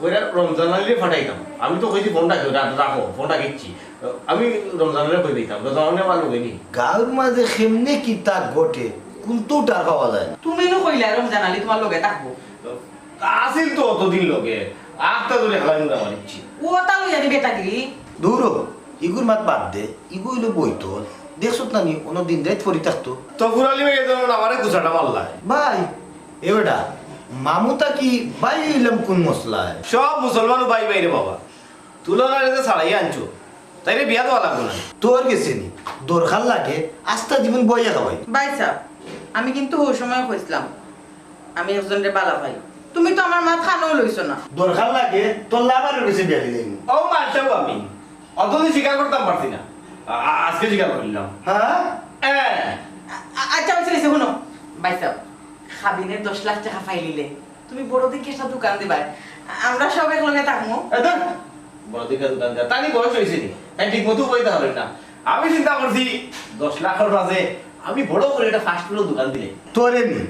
কইরা রমজান আলীরে ফাটাইতাম আমি তো কইছি ফোনটা রাখো ফোনটা দিচ্ছি আমি রমজান আলীরে কই দিতাম রমজান আলী ভালো কইনি গাঁর মাঝে কেমনে কি তা ঘটে কিন্তু টার পাওয়া যায় না তুমি নো কইলা রমজান আলী তোমার লগে থাকবো আসিল তো অতদিন লগে আটটা ধরে খেলাই মুড়া মারিচ্ছি ও তা লইয়া দি বেটাগিরি দূর ইগুর মাত বাদ দে ইগু হইলো বইতল দেখছত না নি কোনো দিন রাত পরি থাকতো তো ফুরালি ভাই এজন আমারে গুছাটা মারলাই ভাই এবারটা মামুতা কি ভাই এলাম কোন মশলায় সব মুসলমান ভাই বাইরে বাবা তুলনারে যে ছাড়াই আনছো তাইলে বিয়া দেওয়া লাগবে না তোর গেছে নি দরকার লাগে আস্তা জীবন বইয়া খাওয়াই ভাই সাহেব আমি কিন্তু ওই সময় কইছিলাম আমি একজনের বালা ভাই তুমি তো আমার মা খানো লইছো না দরকার লাগে তোর লাভার গেছে বিয়া দিলে ও মারতেও আমি অতদিন স্বীকার করতাম পারছি না আজকে স্বীকার করলাম হ্যাঁ আচ্ছা বুঝছি শুনো ভাই সাহেব খাবিনের 10 লাখ টাকা ফাইলিলে তুমি বড় দিকে একটা দোকান দিবা আমরা সব একলগে থাকবো বড় দিকে দোকান দেয় তানি বয়স হয়েছে নি তাই ঠিক মতো বইতে হবে না আমি চিন্তা করছি 10 লাখের মাঝে আমি বড় করে একটা ফাস্ট ফুডের দোকান দিলে তোরে নি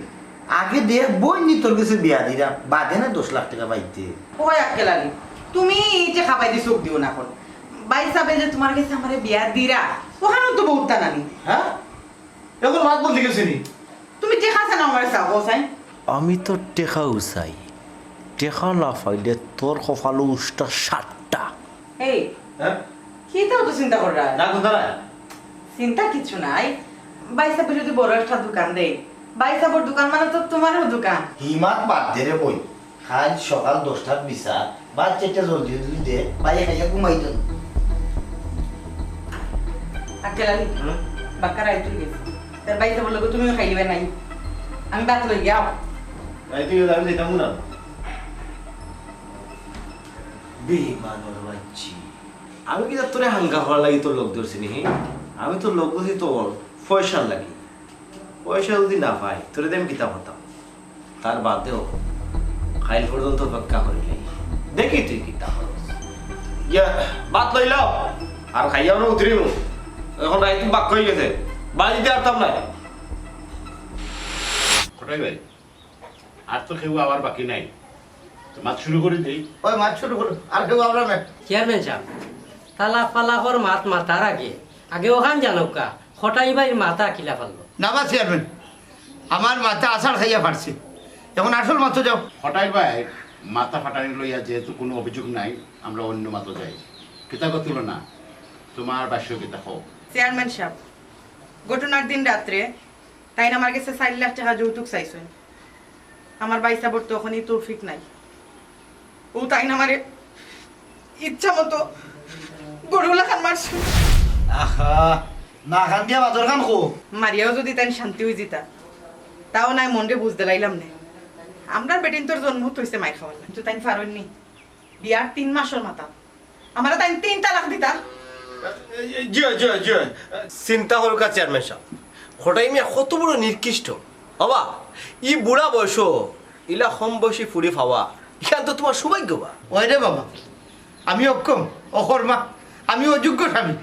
আগে দেখ বই নি তোর কাছে বিয়া দিরা বাদে না 10 লাখ টাকা পাইতে ওই আক্কেলারি তুমি এই যে খাবাই দি চোখ দিও না এখন বাই সাবে যে তোমার কাছে আমারে বিয়া দিরা ওখানেও তো বহুত টানানি। হ্যাঁ এখন মাত বলতে গেছি নি তুমি টেকা আছে না আমার চাও চাই? আমি তো টেকাও চাই, টেকা না পাইলে তোর কপালো উষ্টা 7টা। এই হ্যাঁ কি তো চিন্তা করা? না কোথায় চিন্তা কিছু নাই। বাই সাবে যদি বড় একটা দোকান দেয়, বাই সাবর দোকান মানে তো তোমারও দোকান। হিমাত বাদ দে রে বই, কাল সকাল 10টার বিচার বাদ 4টা জলদি জলদি দে, বাইরে খাইয়া ঘুমাই তো। আকেলালি বাক্কার আইতে গেছে তার বাই সাবর লোক তুমিও খাইবে নাই, আমি বাত লই যাও। তাই তুই আমি যেতাম না বেমানোর বাচ্চি, আমি কি তোরে হাঙ্গা হওয়ার লাগি তোর লোক ধরছি নি? আমি তোর লোক ধরছি তোর পয়সার লাগি। পয়সা যদি না পাই তোরে আমি কিতাব হতাম, তার বাদেও খাইল পর্যন্ত অপেক্ষা করিলে দেখি তুই কিতাব ইয়া বাত লইলাও আর খাইয়াও না উতরিব। এখন রাই তুমি বাক্য হয়ে গেছে, বাড়ি দিতে পারতাম না। হঠাই ভাই আর তো কেউ আবার বাকি নাই, তো মাছ শুরু করে দিই। ওই মাছ শুরু করো, আর কেউ আমরা না। চেয়ারম্যান সাহেব, তালাক পালাকর মাত মাতার আগে আগে ওখান জানকা হঠাই ভাই মাথা কিলা ফেললো। না বা চেয়ারম্যান, আমার মাথা আষাঢ় খাইয়া পারছে, এখন আসল মাত্র যাও। হঠাই ভাই মাথা ফাটানি লইয়া যেহেতু কোনো অভিযোগ নাই, আমরা অন্য মাত্র যাই। কিতাব তুলো না, তোমার বাস্য কিতাব হোক। চেয়ারম্যান সাহেব, ঘটনার দিন রাত্রে তাই আমার কাছে 4 লাখ টাকা যৌতুক চাইছেন। আমার বাই সাবর তো ওখানে তৌফিক নাই, ও তাই না আমারে ইচ্ছা মতো গরুলা খান মারছে। আহা না খান দিয়া বাদর খান খো। মারিয়াও যদি তাই শান্তি হয়ে যেতা তাও নাই মনরে বুঝতে লাইলাম না। আমরা বেটিন তোর জন্ম হইছে মাই খাওয়ার না, কিন্তু তাই পারনি বিয়ার 3 মাসের মাথা আমরা তাই 3 তালাক দিতা। চিন্তা করুক চেয়ারম্যান সাহেব, হঠাই মিয়া কত বড় নির্কৃষ্ট বাবা। ই বুড়া বয়স ইলা কম বয়সী ফুড়ি ফাওয়া, ইখান তো তোমার সৌভাগ্য বা। ওই রে বাবা, আমি অক্ষম অকর্মা, আমি অযোগ্য স্বামী,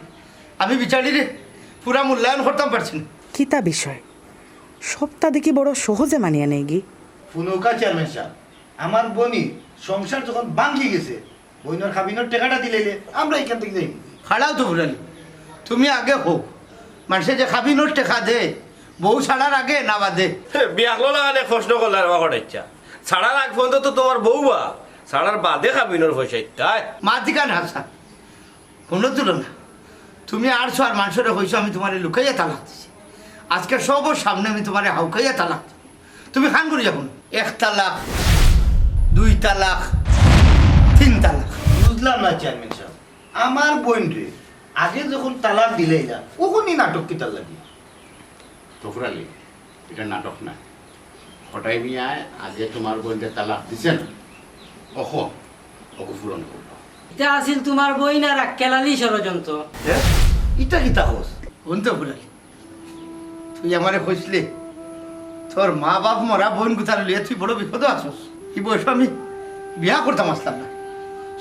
আমি বিচারিরে পুরা মূল্যায়ন করতাম পারছি না। কিতা বিষয় সপ্তাহ দেখি বড় সহজে মানিয়ে নেই গি। ফুনুকা চেয়ারম্যান সাহেব, আমার বনি সংসার যখন ভাঙ্গি গেছে, বইনের খাবিনের টাকাটা দিলে আমরা এখান থেকে যাই। খাড়াও তো বুড়ালি, তুমি আগে হোক, মানুষে যে খাবি নোট টেকা দে, বউ ছাড়ার আগে না বাদে। বিয়াকলো লাগানে প্রশ্ন করলে আর আমার ইচ্ছা ছাড়ার আগ পর্যন্ত তো তোমার বউ বা, ছাড়ার বাদে খাবিনোর পয়সা তাই মা দিকা না হাসা কোনো তুলনা। তুমি আরছো আর মানুষের হয়েছো আমি তোমার লুকাইয়া তালাক দিছি, আজকে সব সামনে আমি তোমার হাউকাইয়া তালাক দিব। তুমি খান করে যাবো 1 তালাক 2 তালাক 3 তালাক। বুঝলাম না চেয়ারম্যান সাহেব, আমার বোন রে আগে যখন তালাক দিলেই না ওখনই নাটক কি তার লাগে? তফরালি এটা নাটক না। হঠাই মিয়ায় আগে তোমার বোনকে তালাক দিছেন, ওকে পূরণ করবো। এটা আছিল তোমার বই না রাক্কেলালি ষড়যন্ত্র। ইটা কিতা হোস? বলতে বুড়ালি, তুই আমারে কইসলে তোর মা বাপ মরা বোন গুতার লিয়ে তুই বড় বিপদ আসস। কি বয়স আমি বিয়া করতাম আসতাম না,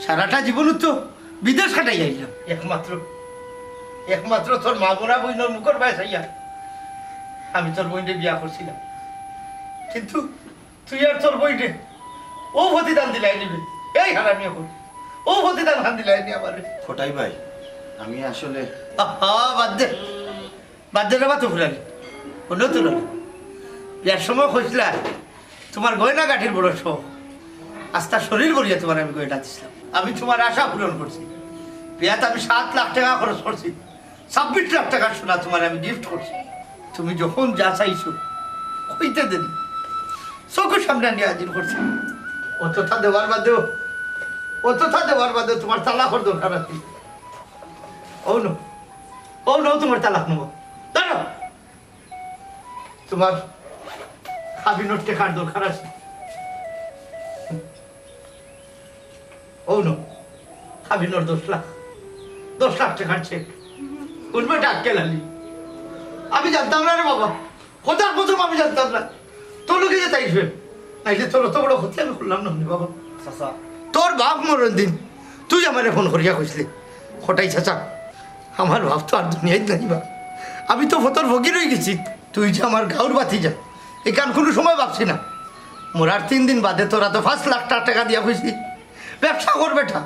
সারাটা জীবন তো বিদেশ কাটাই যাইলাম একমাত্র তোর মা মরা বোনের মুখর বাই চাইয়া আমি তোর বইনে বিয়া করছিলাম। কিন্তু তুই আর তোর বইনে ও প্রতিদান দিলাই নিবি, এই হারামি এখন ও প্রতিদান হান দিলাই নি আমার। ফটাই ভাই, আমি আসলে বাদ দে রে বা তো ফুরালি কোনো তুলনা। বিয়ার সময় হয়েছিল তোমার গয়না গাঠির বড় শখ, আস্তা শরীর করিয়া তোমার আমি গয়না দিছিলাম। আমি তোমার আশা পূরণ করছি, বিয়াতে আমি 7 লাখ টাকা খরচ করছি, 26 লাখ টাকার সোনা তোমার আমি গিফট করছি। তুমি যখন যা চাইছো কইতে দেন, চোখের সামনে নিয়ে হাজির করছি। অতটা দেওয়ার বাদেও তোমার তালাকর দরকার আছে। ও নো তোমার তালাক নেবো, দাঁড়ো। তোমার খাবিনোর টেকার দরকার আছে। ও নো খাবিনোর 10 লাখ টাকার চেক উঠবে ডাক্কে লালি। আমি জানতাম না রে বাবা, কোথার প্রথম আমি জানতাম না তোর লোকে যে তাইবে, নাইলে তোর অত বড় ক্ষতি আমি করলাম না বাবা। চাচা তোর বাপ মরণ দিন তুই আমার ফোন করিয়া কইসলে, হঠাই চাচা আমার বাপ তো আর দুনিয়ায় নাই বা, আমি তো ফতর ভোগী রয়ে গেছি। তুই যে আমার গাঁর বাতি যা এখান কোনো সময় ভাবছি না। মোরার 3 দিন বাদে তোরা তো 5 লাখ টাকা দিয়া হয়েছি, ব্যবসা কর বেটা,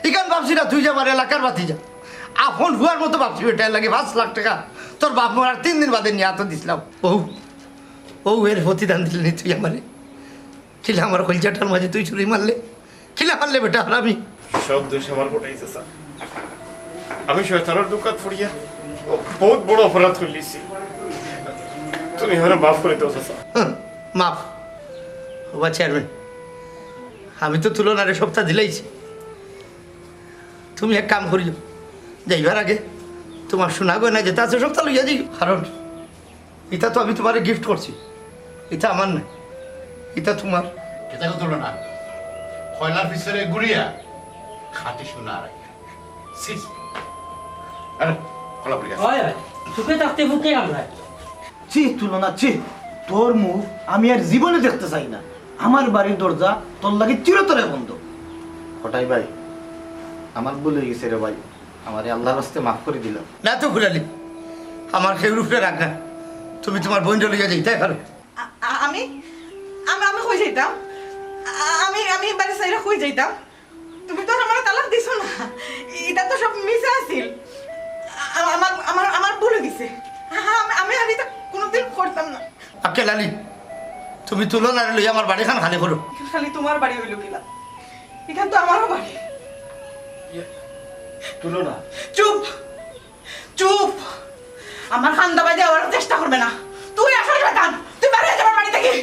এখান ভাবছি না তুই যে আমার এলাকার বাতি যা আপন হুয়ার মতো ভাবছি ওইটা লাগে 5 লাখ টাকা তোর বাপ মার 3 দিন বাদে নিয়ে তো দিছিলাম ও এর প্রতিদান দিলি তুই আমারে খিলা আমার কলজাটার মাঝে তুই ছুরি মারলে খিলা মারলে বেটা আর আমি সব দোষ আমার পটাইছে স্যার আমি শয়তানের দোকান ফুরিয়া বহুত বড় অপরাধ করলিছি তুমি আমার মাফ করে দাও স্যার মাফ ওবা চেয়ারম্যান আমি তো তুলনারে সপ্তাহ দিলাইছি তুমি এক কাম করিও যাইবার আগে তোমার শোনা গয়না যেটা আছে সপ্তাহ লইয়া দিই কারণ এটা তো আমি তোমারে গিফট করছি এটা আমার না এটা তোমার এটা তো তুলো না কয়লার পিছনে গুড়িয়া খাটি শোনা আর সিস আরে কলা পড়ে গেছে হয় হয় সুখে থাকতে বুকে কামড়ায় চি তুলনা চি তোর মুখ আমি আর জীবনে দেখতে চাই না আমার বাড়ির দরজা তোর লাগে চিরতরে বন্ধ হঠাই ভাই আমার ভুল হয়ে গেছে রে ভাই আমারে আল্লাহর রাস্তে মাফ করে দিল না তো ফুরালি আমার খেউর উপরে রাখ না তুমি তোমার বোন লইয়া যাইতে পারো আমি আমি আমি কই যাইতাম আমি বাড়ি সাইরা কই যাইতাম তুমি তো আমার তালাক দিছো না এটা তো সব মিছা আছিল আমার আমার আমার ভুল হয়ে গেছে আমি আমি এটা কোনোদিন করতাম না আকে লালি তুমি তুলনারে লইয়া আমার বাড়িখান খালি করো খালি তোমার বাড়ি হইল কিনা এখান তো আমারও বাড়ি তুলনা চুপ চুপ আমার খান্দা বাজে আবার চেষ্টা করবে না তুই আসল শয়তান তুই বাইরে যা আমার বাড়ি থেকে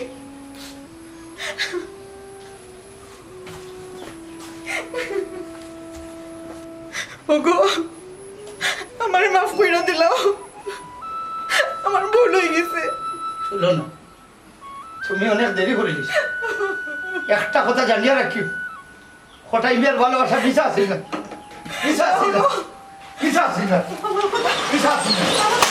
ওগো আমারে মাফ কইরা দিলাও আমার ভুল হয়ে গেছে তুলনা তুমি অনেক দেরি করে দিস একটা কথা জানিয়ে রাখিও হঠাই বিয়ার ভালোবাসা পিছা আসিল না পিছা আসিল না পিছা আসিল না পিছা আসিল না